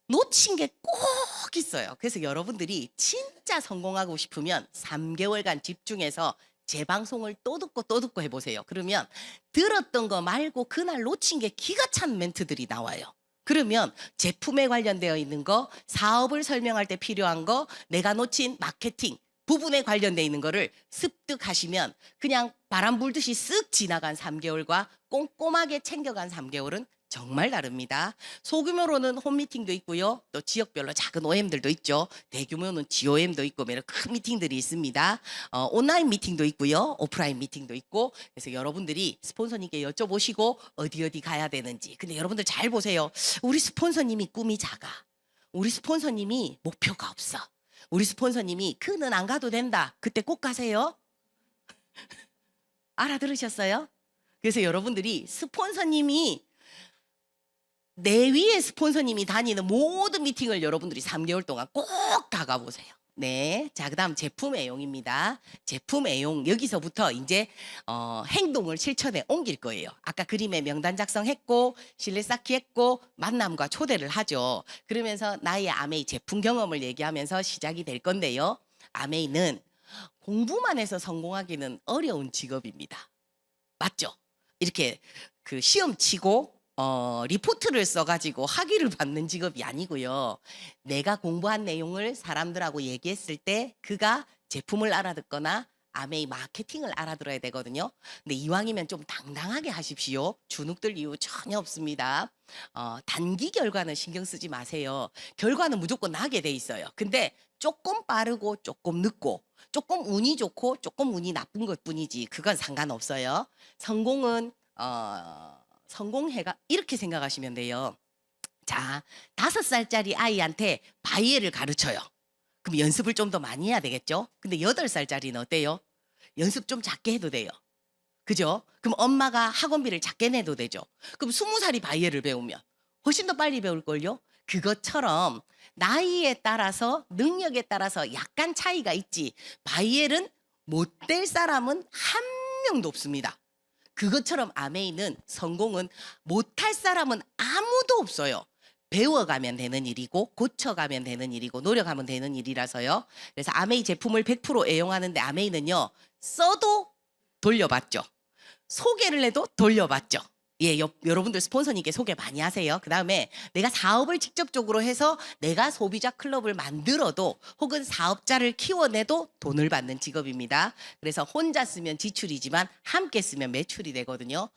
놓친 게 꼭 있어요. 그래서 여러분들이 진짜 성공하고 싶으면 3개월간 집중해서 재방송을 또 듣고 해보세요. 그러면 들었던 거 말고 그날 놓친 게 기가 찬 멘트들이 나와요. 그러면 제품에 관련되어 있는 거, 사업을 설명할 때 필요한 거, 내가 놓친 마케팅 부분에 관련되어 있는 거를 습득하시면 그냥 바람 불듯이 쓱 지나간 3개월과 꼼꼼하게 챙겨간 3개월은 정말 다릅니다. 소규모로는 홈미팅도 있고요. 또 지역별로 작은 OM들도 있죠. 대규모는 GOM도 있고 이런 큰 미팅들이 있습니다. 온라인 미팅도 있고요. 오프라인 미팅도 있고. 그래서 여러분들이 스폰서님께 여쭤보시고 어디 가야 되는지. 근데 여러분들 잘 보세요. 우리 스폰서님이 꿈이 작아. 우리 스폰서님이 목표가 없어. 우리 스폰서님이 그는 안 가도 된다. 그때 꼭 가세요. 알아들으셨어요? 그래서 여러분들이 스폰서님이 내 위에 스폰서님이 다니는 모든 미팅을 여러분들이 3개월 동안 꼭 다 가보세요. 네, 자 그다음 제품 애용입니다. 제품 애용 여기서부터 이제 행동을 실천에 옮길 거예요. 아까 그림에 명단 작성했고 실내 쌓기 했고 만남과 초대를 하죠. 그러면서 나의 아메이 제품 경험을 얘기하면서 시작이 될 건데요. 아메이는 공부만 해서 성공하기는 어려운 직업입니다. 맞죠? 이렇게 그 시험 치고 리포트를 써가지고 학위를 받는 직업이 아니고요. 내가 공부한 내용을 사람들하고 얘기했을 때 그가 제품을 알아듣거나 아메이 마케팅을 알아들어야 되거든요. 근데 이왕이면 좀 당당하게 하십시오. 주눅들 이유 전혀 없습니다. 단기 결과는 신경 쓰지 마세요. 결과는 무조건 나게 돼 있어요. 근데 조금 빠르고 조금 늦고 조금 운이 좋고 조금 운이 나쁜 것뿐이지 그건 상관없어요. 성공은 성공해가 이렇게 생각하시면 돼요. 자, 5살짜리 아이한테 바이에를 가르쳐요. 그럼 연습을 좀 더 많이 해야 되겠죠? 근데 8살짜리는 어때요? 연습 좀 작게 해도 돼요. 그죠? 그럼 엄마가 학원비를 작게 내도 되죠. 그럼 20살이 바이에를 배우면 훨씬 더 빨리 배울걸요? 그것처럼 나이에 따라서 능력에 따라서 약간 차이가 있지 바이엘은 못 될 사람은 한 명도 없습니다. 그것처럼 아메이는 성공은 못할 사람은 아무도 없어요. 배워가면 되는 일이고 고쳐가면 되는 일이고 노력하면 되는 일이라서요. 그래서 아메이 제품을 100% 애용하는데 아메이는요. 써도 돌려받죠. 소개를 해도 돌려받죠. 예, 여러분들 스폰서님께 소개 많이 하세요. 그 다음에 내가 사업을 직접적으로 해서 내가 소비자 클럽을 만들어도 혹은 사업자를 키워내도 돈을 받는 직업입니다. 그래서 혼자 쓰면 지출이지만 함께 쓰면 매출이 되거든요.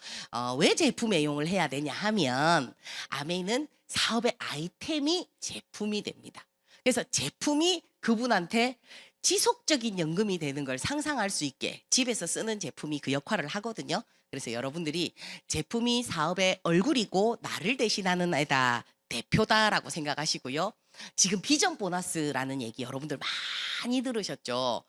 왜 제품 애용을 해야 되냐 하면 아메이는 사업의 아이템이 제품이 됩니다. 그래서 제품이 그분한테 지속적인 연금이 되는 걸 상상할 수 있게 집에서 쓰는 제품이 그 역할을 하거든요. 그래서 여러분들이 제품이 사업의 얼굴이고 나를 대신하는 애다, 대표다라고 생각하시고요. 지금 비전 보너스라는 얘기 여러분들 많이 들으셨죠?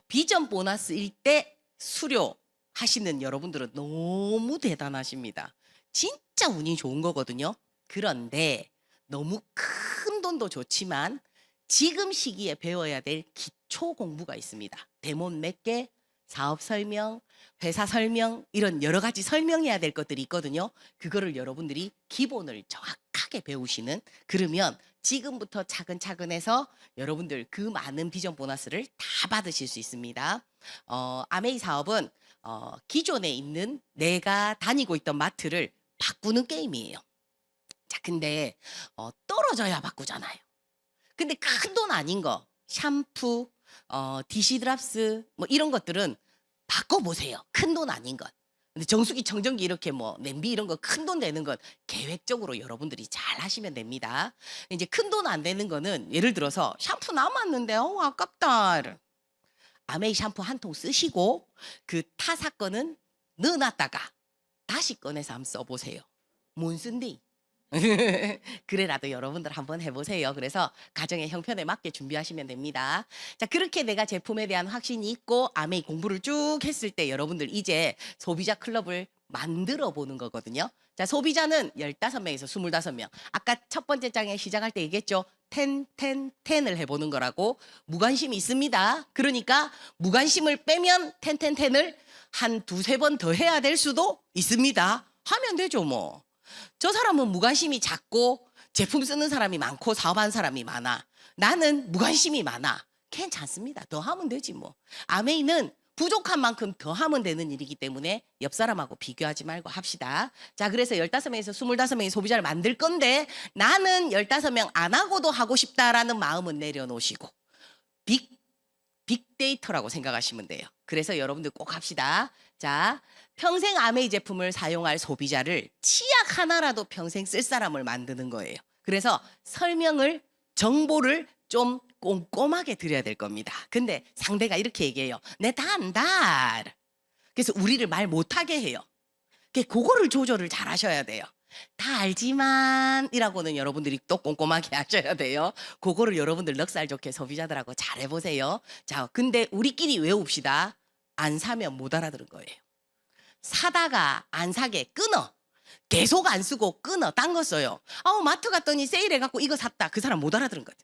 비전 보너스일 때 수료하시는 여러분들은 너무 대단하십니다. 진짜 운이 좋은 거거든요. 그런데 너무 큰 돈도 좋지만 지금 시기에 배워야 될 기초 공부가 있습니다. 대본 몇 개, 사업 설명, 회사 설명 이런 여러 가지 설명해야 될 것들이 있거든요. 그거를 여러분들이 기본을 정확하게 배우시는, 그러면 지금부터 차근차근 해서 여러분들 그 많은 비전 보너스를 다 받으실 수 있습니다. 아메이 사업은 기존에 있는 내가 다니고 있던 마트를 바꾸는 게임이에요. 자, 근데 떨어져야 바꾸잖아요. 근데 큰 돈 아닌 거, 샴푸, 디시드랍스 뭐 이런 것들은 바꿔보세요. 큰 돈 아닌 것. 근데 정수기, 청정기 이렇게 뭐 냄비 이런 거 큰 돈 되는 건 계획적으로 여러분들이 잘 하시면 됩니다. 이제 큰 돈 안 되는 거는 예를 들어서 샴푸 남았는데 아깝다. 아메이 샴푸 한 통 쓰시고 그 타사 거는 넣어놨다가 다시 꺼내서 한번 써보세요. 못 쓴대. 그래라도 여러분들 한번 해보세요. 그래서 가정의 형편에 맞게 준비하시면 됩니다. 자, 그렇게 내가 제품에 대한 확신이 있고 아메이 공부를 쭉 했을 때 여러분들 이제 소비자 클럽을 만들어 보는 거거든요. 자, 소비자는 15명에서 25명. 아까 첫 번째 장에 시작할 때 얘기했죠. 10을 해보는 거라고. 무관심이 있습니다. 그러니까 무관심을 빼면 10을 한 두세 번 더 해야 될 수도 있습니다. 하면 되죠 뭐. 저 사람은 무관심이 작고 제품 쓰는 사람이 많고 사업하는 사람이 많아. 나는 무관심이 많아. 괜찮습니다. 더 하면 되지 뭐. 아메이는 부족한 만큼 더 하면 되는 일이기 때문에 옆 사람하고 비교하지 말고 합시다. 자, 그래서 15명에서 25명의 소비자를 만들 건데 나는 15명 안 하고도 하고 싶다라는 마음은 내려놓으시고 빅데이터라고 생각하시면 돼요. 그래서 여러분들 꼭 합시다. 자, 평생 아메이 제품을 사용할 소비자를 치약 하나라도 평생 쓸 사람을 만드는 거예요. 그래서 설명을, 정보를 좀 꼼꼼하게 드려야 될 겁니다. 근데 상대가 이렇게 얘기해요. 내 다 안다. 그래서 우리를 말 못하게 해요. 그거를 조절을 잘 하셔야 돼요. 다 알지만 이라고는 여러분들이 또 꼼꼼하게 하셔야 돼요. 그거를 여러분들 넉살 좋게 소비자들하고 잘 해보세요. 자, 근데 우리끼리 외웁시다. 안 사면 못 알아들은 거예요. 사다가 안 사게 끊어. 계속 안 쓰고 끊어. 딴 거 써요. 마트 갔더니 세일해갖고 이거 샀다. 그 사람 못 알아들은 거죠.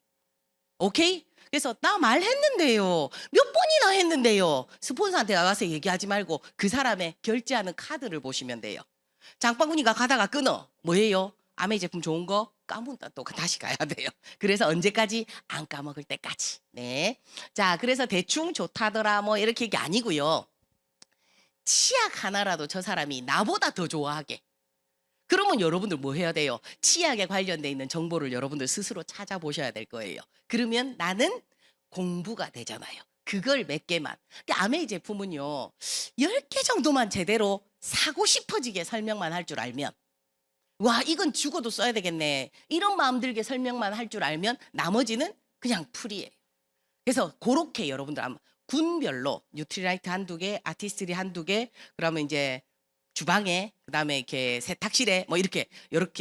오케이? 그래서 나 말했는데요. 몇 번이나 했는데요. 스폰서한테 나가서 얘기하지 말고 그 사람의 결제하는 카드를 보시면 돼요. 장바구니가 가다가 끊어. 뭐예요? 아메이 제품 좋은 거 까문다 또 다시 가야 돼요. 그래서 언제까지? 안 까먹을 때까지. 네. 자, 그래서 대충 좋다더라 뭐 이렇게 얘기 아니고요. 치약 하나라도 저 사람이 나보다 더 좋아하게. 그러면 여러분들 뭐 해야 돼요? 치약에 관련돼 있는 정보를 여러분들 스스로 찾아보셔야 될 거예요. 그러면 나는 공부가 되잖아요. 그걸 몇 개만. 아메이 제품은요. 10개 정도만 제대로 사고 싶어지게 설명만 할 줄 알면, 와, 이건 죽어도 써야 되겠네. 이런 마음 들게 설명만 할 줄 알면 나머지는 그냥 풀이에요. 그래서 그렇게 여러분들 아마 군별로 뉴트리라이트 한두 개, 아티스트리 한두 개, 그러면 이제 주방에, 그다음에 이렇게 세탁실에 뭐 이렇게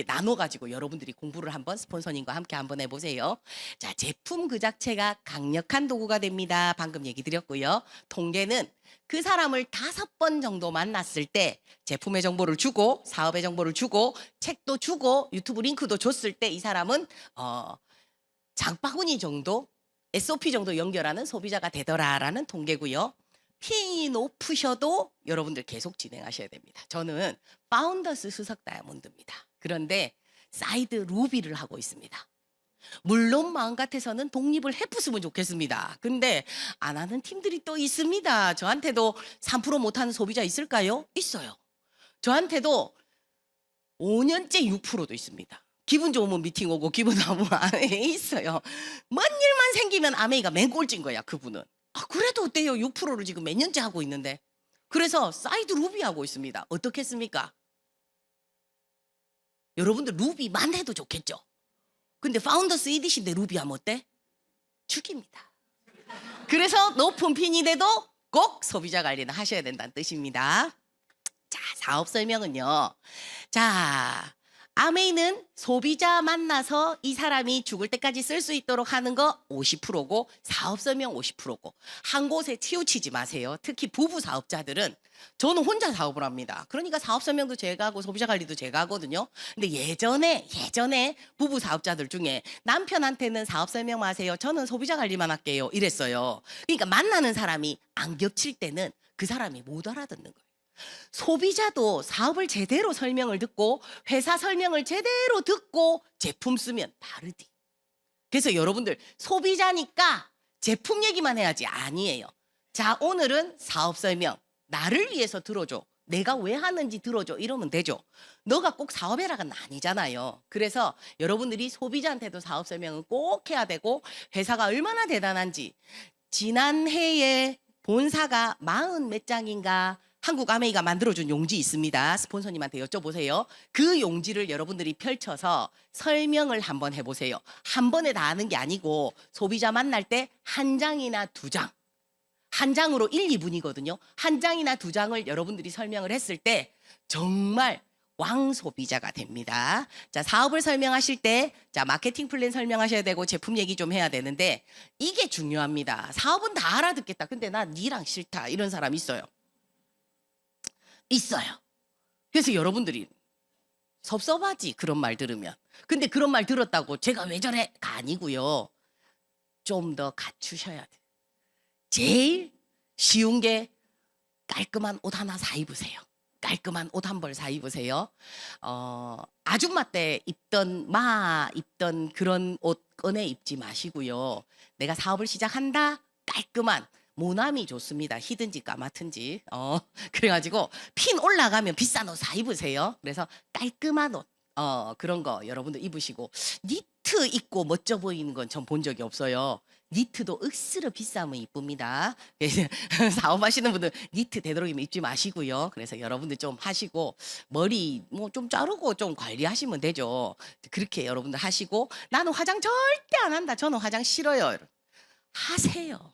나눠 가지고 여러분들이 공부를 한번 스폰서님과 함께 한번 해보세요. 자, 제품 그 자체가 강력한 도구가 됩니다. 방금 얘기 드렸고요. 통계는 그 사람을 5번 정도 만났을 때 제품의 정보를 주고 사업의 정보를 주고 책도 주고 유튜브 링크도 줬을 때 이 사람은 장바구니 정도, SOP 정도 연결하는 소비자가 되더라라는 통계고요. 핀이 높으셔도 여러분들 계속 진행하셔야 됩니다. 저는 파운더스 수석 다이아몬드입니다. 그런데 사이드 루비를 하고 있습니다. 물론 마음 같아서는 독립을 해봤으면 좋겠습니다. 근데 안 하는 팀들이 또 있습니다. 저한테도 3% 못하는 소비자 있을까요? 있어요. 저한테도 5년째 6%도 있습니다. 기분 좋으면 미팅 오고 기분 나쁘면 안에 있어요. 뭔 일만 생기면 아메이가 맨 꼴찌인 거야, 그분은. 아, 그래도 어때요? 6%를 지금 몇 년째 하고 있는데. 그래서 사이드 루비 하고 있습니다. 어떻겠습니까? 여러분들 루비만 해도 좋겠죠? 근데 파운더스 EDC인데 루비 하면 어때? 죽입니다. 그래서 높은 핀이 돼도 꼭 소비자 관리는 하셔야 된다는 뜻입니다. 자, 사업 설명은요. 자, 아메이는 소비자 만나서 이 사람이 죽을 때까지 쓸 수 있도록 하는 거 50%고 사업 설명 50%고 한 곳에 치우치지 마세요. 특히 부부 사업자들은 저는 혼자 사업을 합니다. 그러니까 사업 설명도 제가 하고 소비자 관리도 제가 하거든요. 근데 예전에 부부 사업자들 중에 남편한테는 사업 설명만 하세요. 저는 소비자 관리만 할게요. 이랬어요. 그러니까 만나는 사람이 안 겹칠 때는 그 사람이 못 알아듣는 거예요. 소비자도 사업을 제대로 설명을 듣고 회사 설명을 제대로 듣고 제품 쓰면 다르디. 그래서 여러분들 소비자니까 제품 얘기만 해야지 아니에요. 자, 오늘은 사업 설명 나를 위해서 들어줘. 내가 왜 하는지 들어줘. 이러면 되죠. 너가 꼭 사업해라가 아니잖아요. 그래서 여러분들이 소비자한테도 사업 설명은 꼭 해야 되고 회사가 얼마나 대단한지 지난해에 본사가 40 몇 장인가 한국 아메이가 만들어준 용지 있습니다. 스폰서님한테 여쭤보세요. 그 용지를 여러분들이 펼쳐서 설명을 한번 해보세요. 한 번에 다 하는 게 아니고 소비자 만날 때 한 장이나 두 장. 한 장으로 1, 2분이거든요. 한 장이나 두 장을 여러분들이 설명을 했을 때 정말 왕소비자가 됩니다. 자, 사업을 설명하실 때, 자, 마케팅 플랜 설명하셔야 되고 제품 얘기 좀 해야 되는데 이게 중요합니다. 사업은 다 알아듣겠다. 근데 나 니랑 싫다. 이런 사람 있어요. 있어요. 그래서 여러분들이 섭섭하지 그런 말 들으면. 근데 그런 말 들었다고 제가 왜 저래가 아니고요. 좀 더 갖추셔야 돼. 제일 쉬운 게 깔끔한 옷 하나 사 입으세요. 깔끔한 옷 한 벌 사 입으세요. 아줌마 때 입던 그런 옷 꺼내 입지 마시고요. 내가 사업을 시작한다. 깔끔한 모남이 좋습니다. 희든지 까맣든지. 그래가지고 핀 올라가면 비싼 옷 사 입으세요. 그래서 깔끔한 옷. 그런 거 여러분들 입으시고 니트 입고 멋져 보이는 건 전 본 적이 없어요. 니트도 억수로 비싸면 이쁩니다. 사업하시는 분들 니트 되도록이면 입지 마시고요. 그래서 여러분들 좀 하시고 머리 뭐 좀 자르고 좀 관리하시면 되죠. 그렇게 여러분들 하시고 나는 화장 절대 안 한다. 저는 화장 싫어요. 하세요.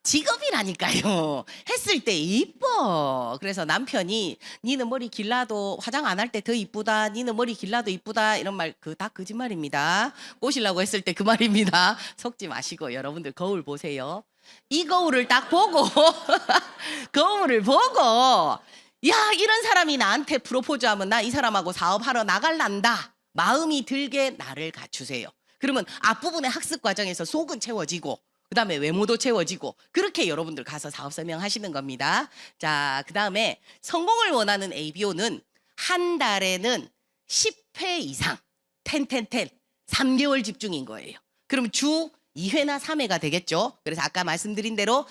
직업이라니까요. 했을 때 이뻐. 그래서 남편이 니는 머리 길라도 화장 안 할 때 더 이쁘다. 니는 머리 길라도 이쁘다. 이런 말 다 거짓말입니다. 꼬시려고 했을 때 그 말입니다. 속지 마시고 여러분들 거울 보세요. 이 거울을 딱 보고 거울을 보고 야, 이런 사람이 나한테 프로포즈하면 나 이 사람하고 사업하러 나갈란다. 마음이 들게 나를 갖추세요. 그러면 앞부분의 학습 과정에서 속은 채워지고 그다음에 외모도 채워지고 그렇게 여러분들 가서 사업 설명하시는 겁니다. 자, 그다음에 성공을 원하는 ABO는 한 달에는 10회 이상 3개월 집중인 거예요. 그럼 주 2회나 3회가 되겠죠. 그래서 아까 말씀드린 대로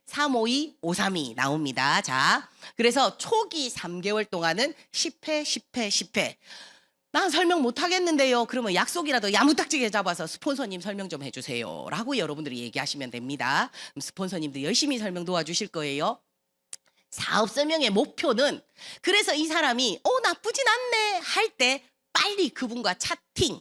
352 532 나옵니다. 자, 그래서 초기 3개월 동안은 10회. 난 설명 못 하겠는데요. 그러면 약속이라도 야무딱지게 잡아서 스폰서님 설명 좀 해주세요. 라고 여러분들이 얘기하시면 됩니다. 그럼 스폰서님도 열심히 설명 도와주실 거예요. 사업 설명의 목표는 그래서 이 사람이 나쁘진 않네 할 때 빨리 그분과 차팅,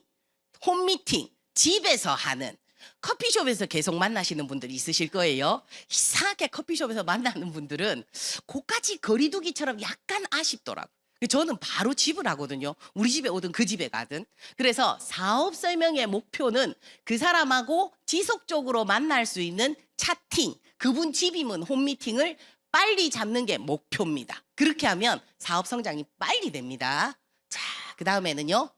홈미팅, 집에서 하는 커피숍에서 계속 만나시는 분들이 있으실 거예요. 이상하게 커피숍에서 만나는 분들은 그까지 거리두기처럼 약간 아쉽더라고요. 저는 바로 집을 하거든요. 우리 집에 오든 그 집에 가든. 그래서 사업 설명의 목표는 그 사람하고 지속적으로 만날 수 있는 차팅, 그분 집이면 홈미팅을 빨리 잡는 게 목표입니다. 그렇게 하면 사업 성장이 빨리 됩니다. 자, 그 다음에는요.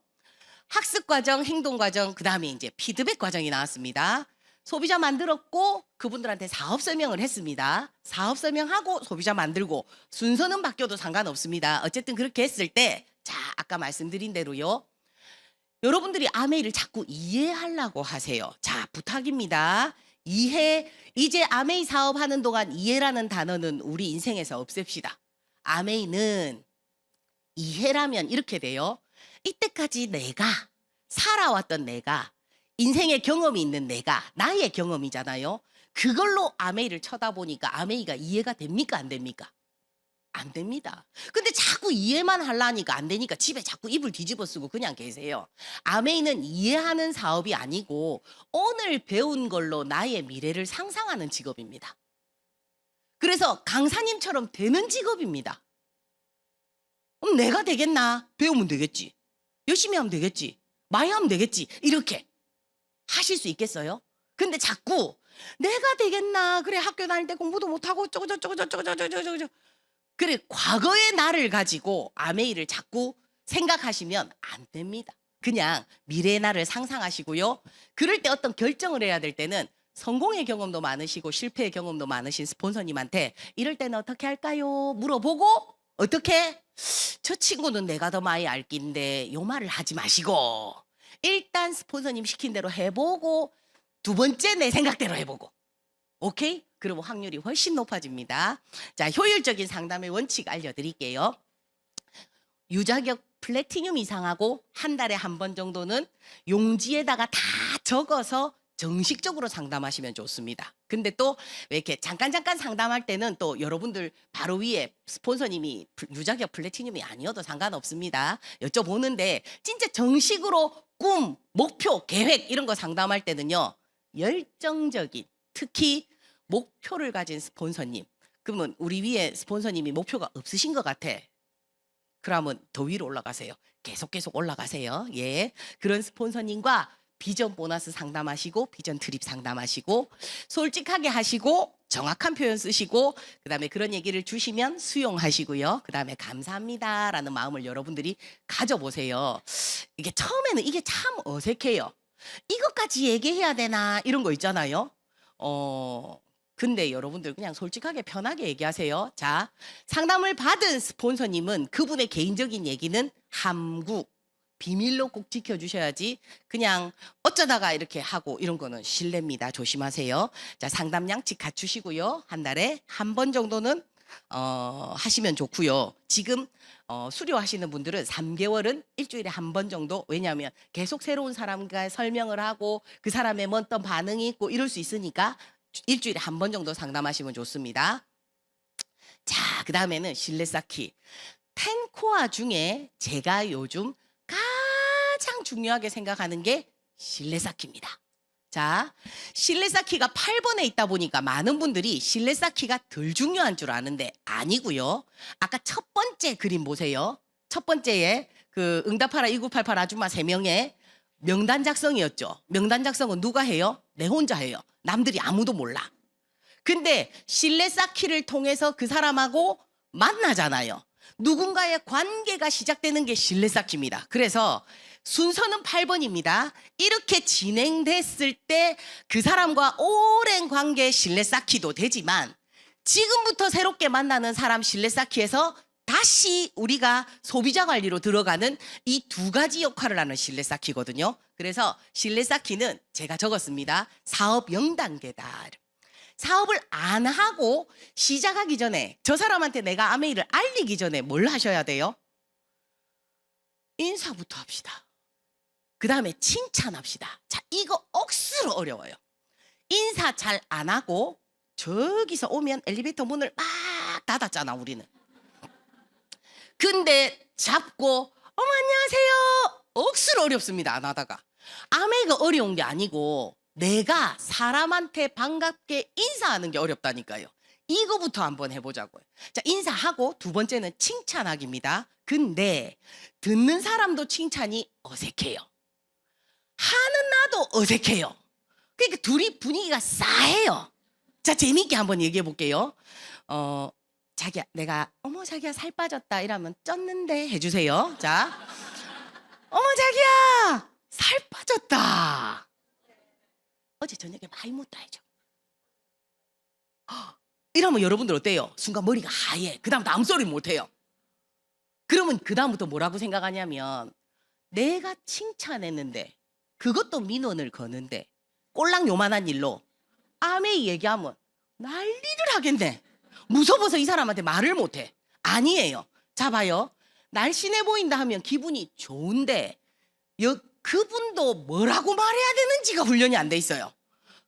학습 과정, 행동 과정, 그 다음에 이제 피드백 과정이 나왔습니다. 소비자 만들었고 그분들한테 사업 설명을 했습니다. 사업 설명하고 소비자 만들고 순서는 바뀌어도 상관없습니다. 어쨌든 그렇게 했을 때 자, 아까 말씀드린 대로요. 여러분들이 아메이를 자꾸 이해하려고 하세요. 자, 부탁입니다. 이해, 이제 아메이 사업하는 동안 이해라는 단어는 우리 인생에서 없앱시다. 아메이는 이해라면 이렇게 돼요. 이때까지 내가 살아왔던 내가 인생의 경험이 있는 내가 나의 경험이잖아요. 그걸로 아메이를 쳐다보니까 아메이가 이해가 됩니까 안 됩니까? 안 됩니다. 근데 자꾸 이해만 하려니까 안 되니까 집에 자꾸 이불 뒤집어 쓰고 그냥 계세요. 아메이는 이해하는 사업이 아니고 오늘 배운 걸로 나의 미래를 상상하는 직업입니다. 그래서 강사님처럼 되는 직업입니다. 그럼 내가 되겠나? 배우면 되겠지. 열심히 하면 되겠지. 많이 하면 되겠지. 이렇게 하실 수 있겠어요? 근데 자꾸 내가 되겠나? 그래 학교 다닐 때 공부도 못하고 저거저거저거저거저거저거 그래 과거의 나를 가지고 아메이를 자꾸 생각하시면 안 됩니다. 그냥 미래의 나를 상상하시고요. 그럴 때 어떤 결정을 해야 될 때는 성공의 경험도 많으시고 실패의 경험도 많으신 스폰서님한테 이럴 때는 어떻게 할까요? 물어보고 어떻게? 저 친구는 내가 더 많이 알 낀데 요 말을 하지 마시고 일단 스폰서님 시킨 대로 해보고 두 번째 내 생각대로 해보고 오케이? 그러면 확률이 훨씬 높아집니다. 자, 효율적인 상담의 원칙 알려드릴게요. 유자격 플래티늄 이상하고 한 달에 한 번 정도는 용지에다가 다 적어서 정식적으로 상담하시면 좋습니다. 근데 또 왜 이렇게 잠깐 상담할 때는 또 여러분들 바로 위에 스폰서님이 유자격 플래티늄이 아니어도 상관없습니다. 여쭤보는데 진짜 정식으로 꿈, 목표, 계획 이런 거 상담할 때는요. 열정적인 특히 목표를 가진 스폰서님. 그러면 우리 위에 스폰서님이 목표가 없으신 것 같아. 그러면 더 위로 올라가세요. 계속 올라가세요. 예, 그런 스폰서님과 비전 보너스 상담하시고 비전 트립 상담하시고 솔직하게 하시고 정확한 표현 쓰시고 그다음에 그런 얘기를 주시면 수용하시고요. 그다음에 감사합니다라는 마음을 여러분들이 가져보세요. 이게 처음에는 이게 참 어색해요. 이것까지 얘기해야 되나 이런 거 있잖아요. 근데 여러분들 그냥 솔직하게 편하게 얘기하세요. 자, 상담을 받은 스폰서님은 그분의 개인적인 얘기는 함구 비밀로 꼭 지켜주셔야지 그냥 어쩌다가 이렇게 하고 이런 거는 실례입니다. 조심하세요. 자, 상담 양식 갖추시고요. 한 달에 한 번 정도는 하시면 좋고요. 지금 수료하시는 분들은 3개월은 일주일에 한 번 정도 왜냐하면 계속 새로운 사람과 설명을 하고 그 사람의 어떤 반응이 있고 이럴 수 있으니까 일주일에 한 번 정도 상담하시면 좋습니다. 자, 그 다음에는 실내 쌓기. 10코어 중에 제가 요즘 가장 중요하게 생각하는 게 실내 쌓기입니다. 자, 실내 쌓기가 8번에 있다 보니까 많은 분들이 실내 쌓기가 덜 중요한 줄 아는데 아니고요. 아까 첫 번째 그림 보세요. 첫 번째에 그 응답하라 2988 아줌마 3명의 명단 작성이었죠. 명단 작성은 누가 해요? 내 혼자 해요. 남들이 아무도 몰라. 근데 실내 쌓기를 통해서 그 사람하고 만나잖아요. 누군가의 관계가 시작되는 게 실내 쌓기입니다. 그래서 순서는 8번입니다. 이렇게 진행됐을 때 그 사람과 오랜 관계 실내 쌓기도 되지만 지금부터 새롭게 만나는 사람 실내 쌓기에서 다시 우리가 소비자 관리로 들어가는 이 두 가지 역할을 하는 실내 쌓기거든요. 그래서 실내 쌓기는 제가 적었습니다. 사업 0단계다. 사업을 안 하고 시작하기 전에 저 사람한테 내가 아메이를 알리기 전에 뭘 하셔야 돼요? 인사부터 합시다. 그 다음에 칭찬합시다. 자, 이거 억수로 어려워요. 인사 잘 안 하고 저기서 오면 엘리베이터 문을 막 닫았잖아 우리는. 근데 잡고 어머 안녕하세요. 억수로 어렵습니다. 안 하다가. 아메이가 어려운 게 아니고 내가 사람한테 반갑게 인사하는 게 어렵다니까요. 이거부터 한번 해보자고요. 자, 인사하고 두 번째는 칭찬하기입니다. 근데 듣는 사람도 칭찬이 어색해요. 하는 나도 어색해요. 그러니까 둘이 분위기가 싸해요. 자, 재미있게 한번 얘기해 볼게요. 자기야, 내가 어머 자기야 살 빠졌다 이러면 쪘는데 해주세요. 자, 어머 자기야 살 빠졌다. 어제 저녁에 많이 먹다 해줘. 이러면 여러분들 어때요? 순간 머리가 하얘. 그 다음 다음 소리 못해요. 그러면 그 다음부터 뭐라고 생각하냐면 내가 칭찬했는데 그것도 민원을 거는데 꼴랑 요만한 일로 아메이 얘기하면 난리를 하겠네. 무서워서 이 사람한테 말을 못해. 아니에요. 자 봐요. 날씬해 보인다 하면 기분이 좋은데 그분도 뭐라고 말해야 되는지가 훈련이 안 돼 있어요.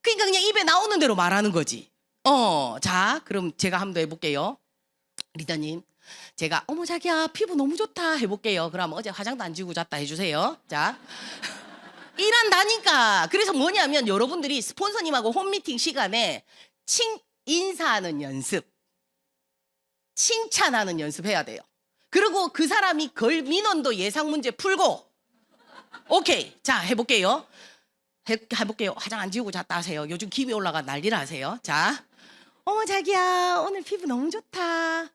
그러니까 그냥 입에 나오는 대로 말하는 거지. 자, 그럼 제가 한번 더 해볼게요. 리더님, 제가 어머 자기야 피부 너무 좋다 해볼게요. 그럼 어제 화장도 안 지우고 잤다 해주세요. 자, 일한다니까. 그래서 뭐냐면 여러분들이 스폰서님하고 홈미팅 시간에 인사하는 연습, 칭찬하는 연습해야 돼요. 그리고 그 사람이 걸 민원도 예상 문제 풀고. 오케이, 자 해볼게요. 해볼게요. 화장 안 지우고 잤다 하세요. 요즘 기미 올라가 난리라 하세요. 자, 어머 자기야 오늘 피부 너무 좋다.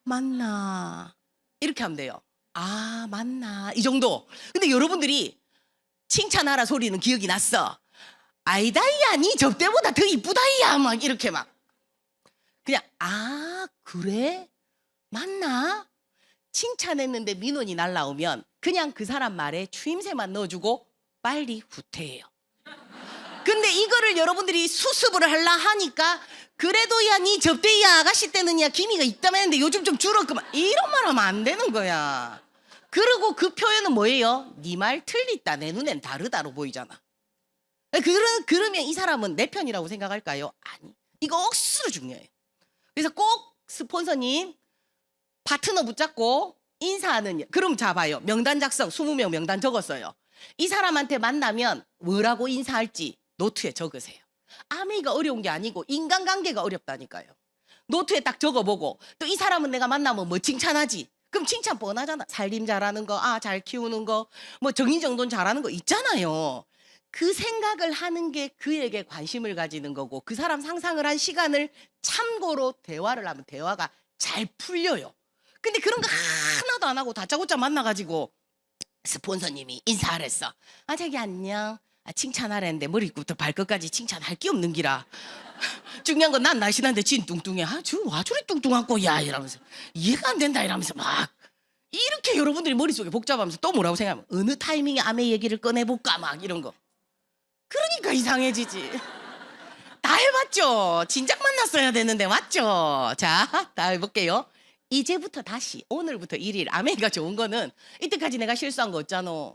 맞나? 이렇게 하면 돼요. 아 맞나? 이 정도. 근데 여러분들이 칭찬하라 소리는 기억이 났어. 아이다이야 니 접대보다 더 이쁘다이야 막 이렇게 막 그냥 아 그래? 맞나? 칭찬했는데 민원이 날라오면 그냥 그 사람 말에 추임새만 넣어주고 빨리 후퇴해요. 근데 이거를 여러분들이 수습을 하려 하니까 그래도 야 니 접대야 아가씨 때는 야 기미가 있다며 했는데 요즘 좀 줄었구만 이런 말 하면 안 되는 거야. 그리고 그 표현은 뭐예요? 니 말 틀리다 내 눈엔 다르다로 보이잖아. 그러면 이 사람은 내 편이라고 생각할까요? 아니 이거 억수로 중요해요. 그래서 꼭 스폰서님 파트너 붙잡고 인사하는 그럼 자 봐요. 명단 작성 20명 명단 적었어요. 이 사람한테 만나면 뭐라고 인사할지 노트에 적으세요. 아메이가 어려운 게 아니고 인간관계가 어렵다니까요. 노트에 딱 적어보고 또 이 사람은 내가 만나면 뭐 칭찬하지. 그럼 칭찬 뻔하잖아. 살림 잘하는 거, 잘 키우는 거, 뭐 정리정돈 잘하는 거 있잖아요. 그 생각을 하는 게 그에게 관심을 가지는 거고 그 사람 상상을 한 시간을 참고로 대화를 하면 대화가 잘 풀려요. 근데 그런 거 하나도 안 하고 다짜고짜 만나가지고 스폰서님이 인사하랬어. 아 자기 안녕. 칭찬하랬는데 머리부터 발끝까지 칭찬할 게 없는 기라. 중요한 건 난 날씬한데 진 뚱뚱해. 와 저리 뚱뚱하고 야 이러면서 이해가 안 된다 이러면서 막 이렇게 여러분들이 머릿속에 복잡하면서 또 뭐라고 생각하면 어느 타이밍에 아메 얘기를 꺼내볼까 막 이런 거. 그러니까 이상해지지. 다 해봤죠. 진작 만났어야 되는데 맞죠? 자, 다 해볼게요. 이제부터 다시 오늘부터 1일 아메이가 좋은 거는 이때까지 내가 실수한 거 없잖아.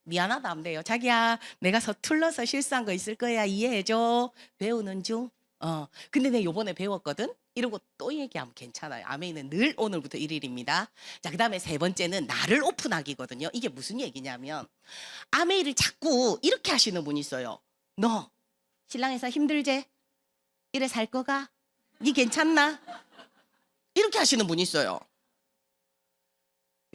미안하다 하면 돼요. 자기야 내가 서툴러서 실수한 거 있을 거야 이해해줘. 배우는 중. 근데 내가 요번에 배웠거든. 이러고 또 얘기하면 괜찮아요. 아메이는 늘 오늘부터 1일입니다. 자, 그 다음에 세 번째는 나를 오픈하기거든요. 이게 무슨 얘기냐면 아메이를 자꾸 이렇게 하시는 분이 있어요. 너 신랑에서 힘들제? 이래 살 거가? 니 괜찮나? 이렇게 하시는 분이 있어요.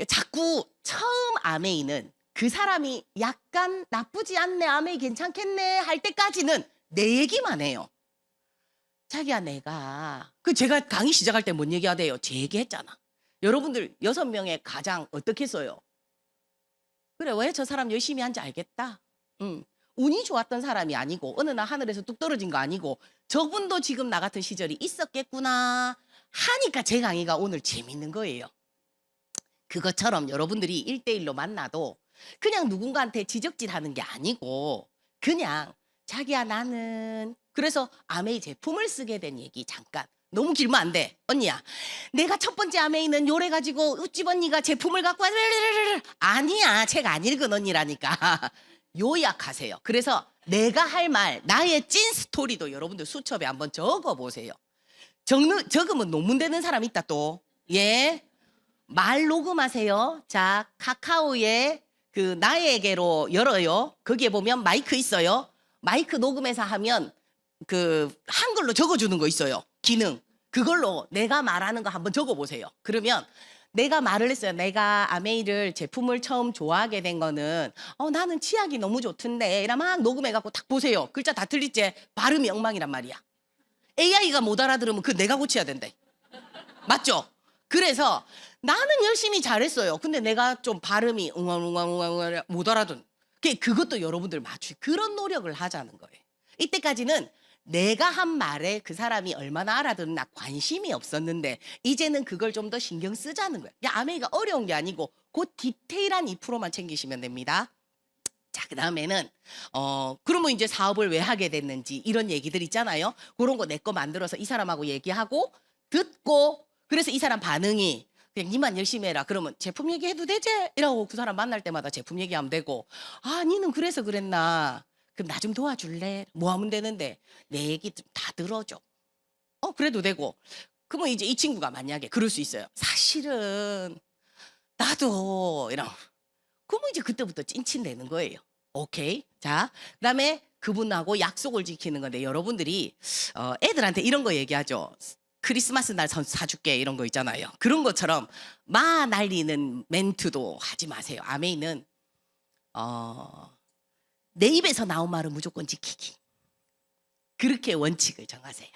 자꾸 처음 아메이는 그 사람이 약간 나쁘지 않네, 아메이 괜찮겠네 할 때까지는 내 얘기만 해요. 자기야 내가 제가 강의 시작할 때 뭔 얘기하대요? 제 얘기했잖아. 여러분들 6명의 가장 어떻게 써요? 그래 왜 저 사람 열심히 한지 알겠다. 운이 좋았던 사람이 아니고 어느 날 하늘에서 뚝 떨어진 거 아니고 저분도 지금 나 같은 시절이 있었겠구나 하니까 제 강의가 오늘 재밌는 거예요. 그것처럼 여러분들이 1대1로 만나도 그냥 누군가한테 지적질 하는 게 아니고 그냥 자기야 나는 그래서 아메이 제품을 쓰게 된 얘기 잠깐 너무 길면 안 돼. 언니야 내가 첫 번째 아메이는 요래 가지고 우집 언니가 제품을 갖고 와 아니야 책 안 읽은 언니라니까 요약하세요. 그래서 내가 할 말 나의 찐 스토리도 여러분들 수첩에 한번 적어보세요. 적으면 논문 되는 사람 있다 또. 예. 말 녹음하세요. 자 카카오에 그 나에게로 열어요. 거기에 보면 마이크 있어요. 마이크 녹음해서 하면 그 한글로 적어주는 거 있어요. 기능. 그걸로 내가 말하는 거 한번 적어보세요. 그러면 내가 말을 했어요. 내가 아메이를 제품을 처음 좋아하게 된 거는 나는 치약이 너무 좋던데 이러면 막 녹음해갖고 딱 보세요. 글자 다 틀리지? 발음이 엉망이란 말이야. AI가 못 알아들으면 그 내가 고쳐야 된대. 맞죠? 그래서 나는 열심히 잘했어요. 근데 내가 좀 발음이 웅얼웅얼웅얼 못 알아듣는. 그것도 여러분들 맞추기 그런 노력을 하자는 거예요. 이때까지는 내가 한 말에 그 사람이 얼마나 알아듣나 관심이 없었는데 이제는 그걸 좀 더 신경 쓰자는 거예요. 아메이가 어려운 게 아니고 그 디테일한 2%만 챙기시면 됩니다. 자, 그 다음에는 그러면 이제 사업을 왜 하게 됐는지 이런 얘기들 있잖아요. 그런 거 내 거 만들어서 이 사람하고 얘기하고 듣고 그래서 이 사람 반응이 그냥 니만 열심히 해라. 그러면 제품 얘기해도 되지? 이라고 그 사람 만날 때마다 제품 얘기하면 되고, 아, 니는 그래서 그랬나? 그럼 나 좀 도와줄래? 뭐 하면 되는데 내 얘기 좀 다 들어줘. 그래도 되고. 그러면 이제 이 친구가 만약에 그럴 수 있어요. 사실은 나도 이런. 그러면 이제 그때부터 찐친되는 거예요. 오케이. 자, 그다음에 그분하고 약속을 지키는 건데 여러분들이 애들한테 이런 거 얘기하죠. 크리스마스 날 사줄게 이런 거 있잖아요. 그런 것처럼 막 날리는 멘트도 하지 마세요. 아메이는 내 입에서 나온 말은 무조건 지키기. 그렇게 원칙을 정하세요.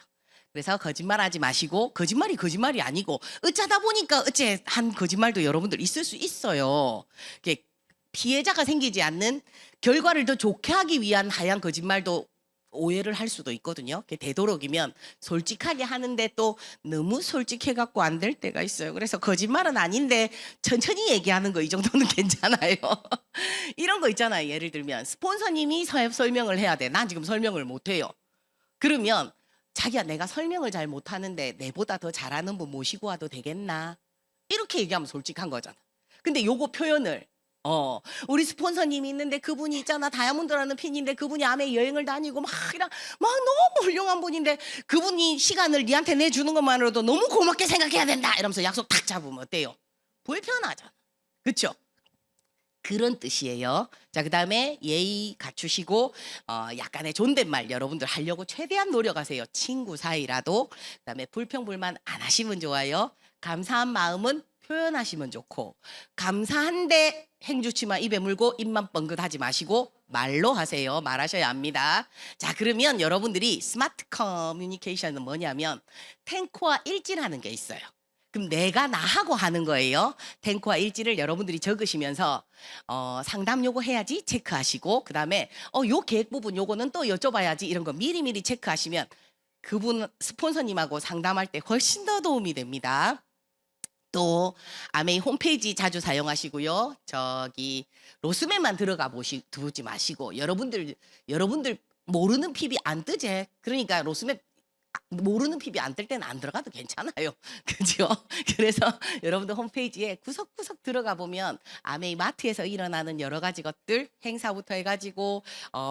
그래서 거짓말하지 마시고 거짓말이 아니고 어쩌다 보니까 어째 한 거짓말도 여러분들 있을 수 있어요. 이게 피해자가 생기지 않는 결과를 더 좋게 하기 위한 하얀 거짓말도 오해를 할 수도 있거든요. 되도록이면 솔직하게 하는데 또 너무 솔직해갖고 안 될 때가 있어요. 그래서 거짓말은 아닌데 천천히 얘기하는 거 이 정도는 괜찮아요. 이런 거 있잖아요. 예를 들면 스폰서님이 설명을 해야 돼. 난 지금 설명을 못해요. 그러면 자기야 내가 설명을 잘 못하는데 내보다 더 잘하는 분 모시고 와도 되겠나? 이렇게 얘기하면 솔직한 거잖아. 근데 요거 표현을 우리 스폰서님이 있는데 그분이 있잖아 다이아몬드라는 핀인데 그분이 아메 여행을 다니고 막 너무 훌륭한 분인데 그분이 시간을 니한테 내주는 것만으로도 너무 고맙게 생각해야 된다 이러면서 약속 탁 잡으면 어때요? 불편하잖아. 그렇죠? 그런 뜻이에요. 자, 그다음에 예의 갖추시고 약간의 존댓말 여러분들 하려고 최대한 노력하세요. 친구 사이라도. 그다음에 불평불만 안 하시면 좋아요. 감사한 마음은 표현하시면 좋고 감사한데 행주치마 입에 물고 입만 뻥긋하지 마시고 말로 하세요. 말하셔야 합니다. 자, 그러면 여러분들이 스마트 커뮤니케이션은 뭐냐면 탱크와 일진하는 게 있어요. 그럼 내가 나하고 하는 거예요. 탱크와 일지를 여러분들이 적으시면서 상담 요거 해야지 체크하시고 그다음에 요 계획 부분 요거는 또 여쭤봐야지 이런 거 미리미리 체크하시면 그분 스폰서님하고 상담할 때 훨씬 더 도움이 됩니다. 또 아메이 홈페이지 자주 사용하시고요. 저기 로스맵만 들어가 두지 마시고 여러분들 모르는 핍이 안 뜨제. 그러니까 로스맵 모르는 핍이 안 뜰 때는 안 들어가도 괜찮아요. 그죠? 그래서 여러분들 홈페이지에 구석구석 들어가 보면 아메이 마트에서 일어나는 여러 가지 것들 행사부터 해가지고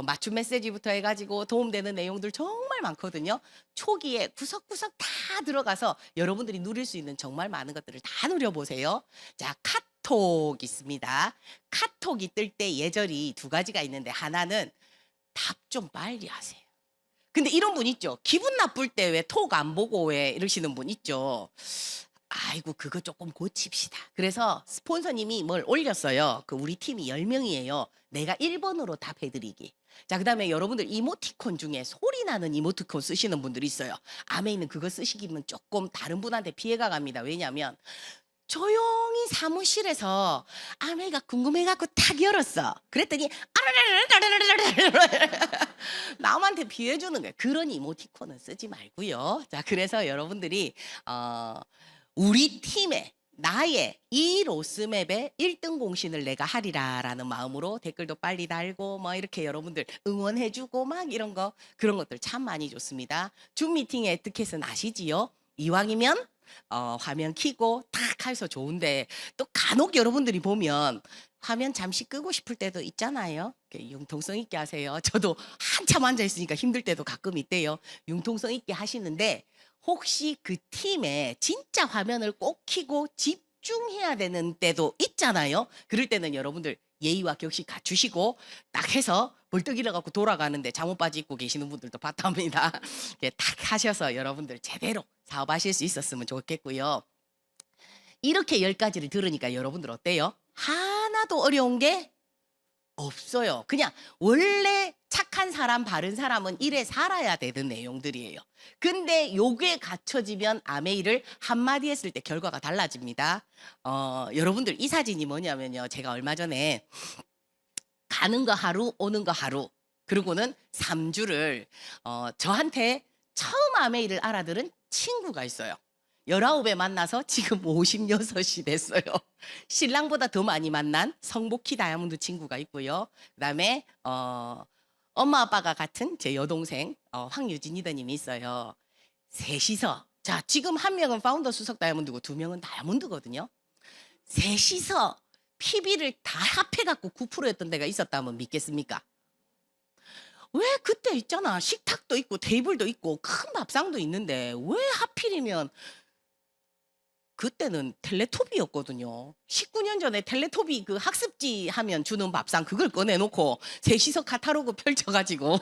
맞춤 메시지부터 해가지고 도움되는 내용들 정말 많거든요. 초기에 구석구석 다 들어가서 여러분들이 누릴 수 있는 정말 많은 것들을 다 누려보세요. 자, 카톡 있습니다. 카톡이 뜰 때 예절이 두 가지가 있는데 하나는 답 좀 빨리 하세요. 근데 이런 분 있죠. 기분 나쁠 때 왜 톡 안 보고 왜 이러시는 분 있죠. 아이고 그거 조금 고칩시다. 그래서 스폰서님이 뭘 올렸어요. 우리 팀이 10명이에요. 내가 1번으로 답해드리기. 자, 그다음에 여러분들 이모티콘 중에 소리 나는 이모티콘 쓰시는 분들이 있어요. 아메이는 그거 쓰시기면 조금 다른 분한테 피해가 갑니다. 왜냐하면 조용히 사무실에서 아메이가 궁금해갖고 탁 열었어. 그랬더니 남한테 피해주는 거예요. 그런 이모티콘은 쓰지 말고요. 자, 그래서 여러분들이 우리 팀에 나의 이 로스맵의 1등 공신을 내가 하리라라는 마음으로 댓글도 빨리 달고 뭐 이렇게 여러분들 응원해주고 막 이런 거 그런 것들 참 많이 좋습니다. 줌 미팅의 에티켓은 아시지요? 이왕이면 화면 켜고 탁 해서 좋은데 또 간혹 여러분들이 보면 화면 잠시 끄고 싶을 때도 있잖아요. 융통성 있게 하세요. 저도 한참 앉아 있으니까 힘들 때도 가끔 있대요. 융통성 있게 하시는데 혹시 그 팀에 진짜 화면을 꼭 켜고 집중해야 되는 때도 있잖아요. 그럴 때는 여러분들 예의와 격식 갖추시고 딱 해서 벌떡 일어갖고 돌아가는데 잠옷 바지 입고 계시는 분들도 봤답니다. 딱 하셔서 여러분들 제대로 사업하실 수 있었으면 좋겠고요. 이렇게 10가지를 들으니까 여러분들 어때요? 하나도 어려운 게 없어요. 그냥 원래 착한 사람, 바른 사람은 이래 살아야 되는 내용들이에요. 근데 요게 갖춰지면 아메이를 한마디 했을 때 결과가 달라집니다. 여러분들 이 사진이 뭐냐면요. 제가 얼마 전에 가는 거 하루, 오는 거 하루, 그리고는 3주를 저한테 처음 아메이를 알아들은 친구가 있어요. 19에 만나서 지금 56이 됐어요. 신랑보다 더 많이 만난 성복희 다이아몬드 친구가 있고요. 그다음에 엄마 아빠가 같은 제 여동생 황유진 이더님이 있어요. 셋이서 자, 지금 한 명은 파운더 수석 다이아몬드고 두 명은 다이아몬드거든요. 셋이서 PB를 다 합해갖고 9%였던 데가 있었다면 믿겠습니까? 왜 그때 있잖아. 식탁도 있고 테이블도 있고 큰 밥상도 있는데 왜 하필이면 그때는 텔레토비였거든요. 19년 전에 텔레토비 그 학습지 하면 주는 밥상 그걸 꺼내놓고 셋이서 카탈로그 펼쳐가지고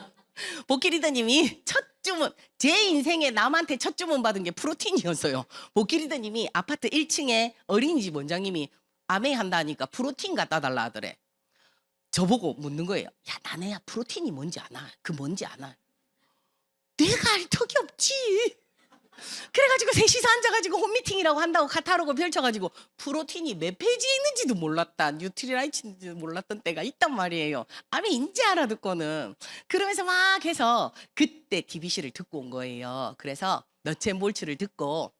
복귀리더님이 첫 주문, 제 인생에 남한테 첫 주문 받은 게 프로틴이었어요. 복귀리더님이 아파트 1층에 어린이집 원장님이 아메 한다니까 프로틴 갖다 달라 하더래. 저보고 묻는 거예요. 야, 나네야 프로틴이 뭔지 아나? 그 뭔지 아나? 내가 알 턱이 없지. 그래가지고 셋이서 앉아가지고 홈미팅이라고 한다고 카탈로그 펼쳐가지고 프로틴이 몇 페이지에 있는지도 몰랐다. 뉴트리라이트인지도 몰랐던 때가 있단 말이에요. 아메 인지 알아듣고는. 그러면서 막 해서 그때 DBC를 듣고 온 거예요. 그래서 너츠앤볼츠를 듣고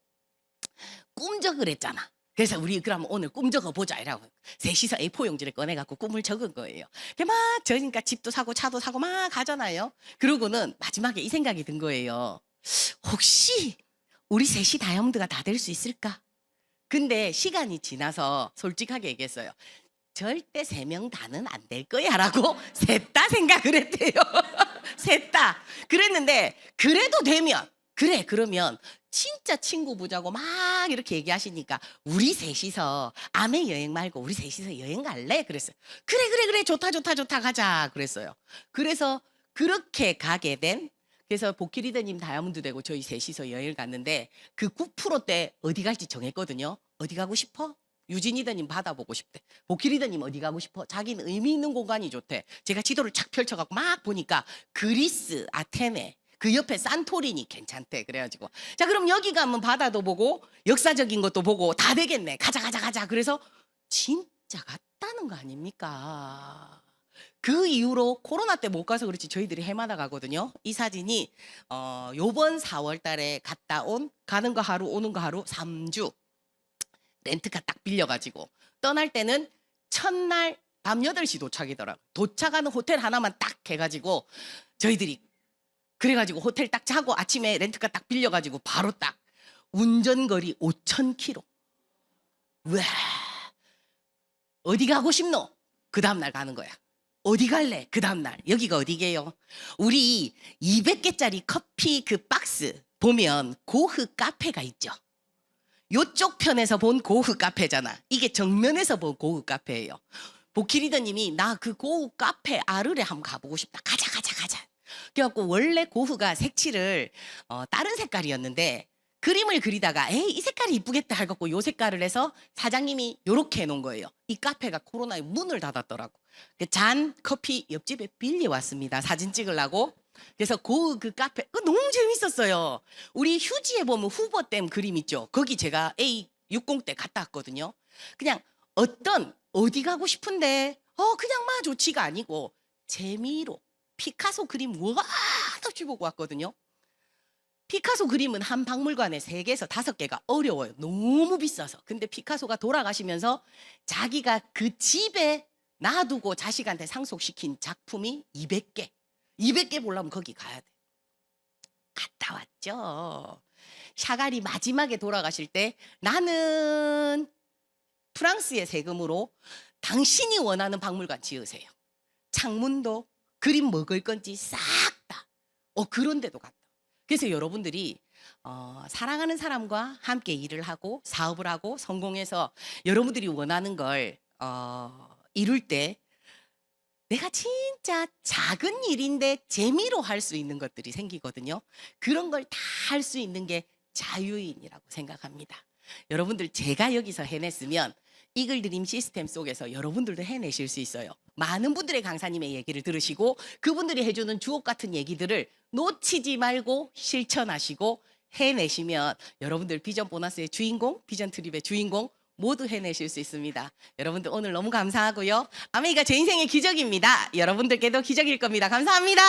꿈 적을 했잖아. 그래서 우리 그럼 오늘 꿈 적어보자 이라고 셋이서 A4 용지를 꺼내갖고 꿈을 적은 거예요. 막 저니까 집도 사고 차도 사고 막 가잖아요. 그러고는 마지막에 이 생각이 든 거예요. 혹시 우리 셋이 다이아몬드가 다 될 수 있을까? 근데 시간이 지나서 솔직하게 얘기했어요. 절대 3명 다는 안 될 거야 라고 셋 다 생각을 했대요. 셋 다. 그랬는데 그래도 되면 그래 그러면 진짜 친구 보자고 막 이렇게 얘기하시니까 우리 셋이서 아메 여행 말고 우리 셋이서 여행 갈래? 그랬어요. 그래 좋다 가자 그랬어요. 그래서 그렇게 가게 된 그래서 복귀리더님 다이아몬드 되고 저희 셋이서 여행을 갔는데 그 9%때 어디 갈지 정했거든요. 어디 가고 싶어? 유진이더님 바다 보고 싶대. 복귀리더님 어디 가고 싶어? 자기는 의미 있는 공간이 좋대. 제가 지도를 착 펼쳐갖고 막 보니까 그리스, 아테네 그 옆에 산토리니 괜찮대. 그래가지고 자 그럼 여기 가면 바다도 보고 역사적인 것도 보고 다 되겠네. 가자. 그래서 진짜 갔다는 거 아닙니까? 그 이후로 코로나 때 못 가서 그렇지 저희들이 해마다 가거든요. 이 사진이 요번 4월 달에 갔다 온 가는 거 하루 오는 거 하루 3주 렌트카 딱 빌려가지고 떠날 때는 첫날 밤 8시 도착이더라고요. 도착하는 호텔 하나만 딱 해가지고 저희들이 그래가지고 호텔 딱 자고 아침에 렌트카 딱 빌려가지고 바로 딱 운전거리 5,000km. 와 어디 가고 싶노? 그 다음날 가는 거야. 어디 갈래? 그 다음날 여기가 어디게요? 우리 200개짜리 커피 그 박스 보면 고흐 카페가 있죠. 요쪽 편에서 본 고흐 카페잖아. 이게 정면에서 본 고흐 카페예요. 복귀리더님이 나 그 고흐 카페 아르레 한번 가보고 싶다. 가자. 그래갖고 원래 고흐가 색칠을 다른 색깔이었는데 그림을 그리다가 에이 이 색깔이 이쁘겠다 해갖고 요 색깔을 해서 사장님이 요렇게 해놓은 거예요. 이 카페가 코로나에 문을 닫았더라고. 잔 커피 옆집에 빌려왔습니다. 사진 찍으려고. 그래서 그 카페 너무 재밌었어요. 우리 휴지에 보면 후보댐 그림 있죠. 거기 제가 A60 때 갔다 왔거든요. 그냥 어디 가고 싶은데 그냥 막 좋지가 아니고 재미로 피카소 그림 와 없이 보고 왔거든요. 피카소 그림은 한 박물관에 3개에서 5개가 어려워요. 너무 비싸서. 근데 피카소가 돌아가시면서 자기가 그 집에 놔두고 자식한테 상속시킨 작품이 200개. 200개 보려면 거기 가야 돼. 갔다 왔죠. 샤갈이 마지막에 돌아가실 때 나는 프랑스의 세금으로 당신이 원하는 박물관 지으세요. 창문도 그림 먹을 건지 싹 다. 그런 데도 갔다. 그래서 여러분들이 사랑하는 사람과 함께 일을 하고 사업을 하고 성공해서 여러분들이 원하는 걸 이룰 때 내가 진짜 작은 일인데 재미로 할 수 있는 것들이 생기거든요. 그런 걸 다 할 수 있는 게 자유인이라고 생각합니다. 여러분들 제가 여기서 해냈으면 이글 드림 시스템 속에서 여러분들도 해내실 수 있어요. 많은 분들의 강사님의 얘기를 들으시고 그분들이 해주는 주옥 같은 얘기들을 놓치지 말고 실천하시고 해내시면 여러분들 비전 보너스의 주인공, 비전 트립의 주인공 모두 해내실 수 있습니다. 여러분들 오늘 너무 감사하고요. 아메이가 제 인생의 기적입니다. 여러분들께도 기적일 겁니다. 감사합니다.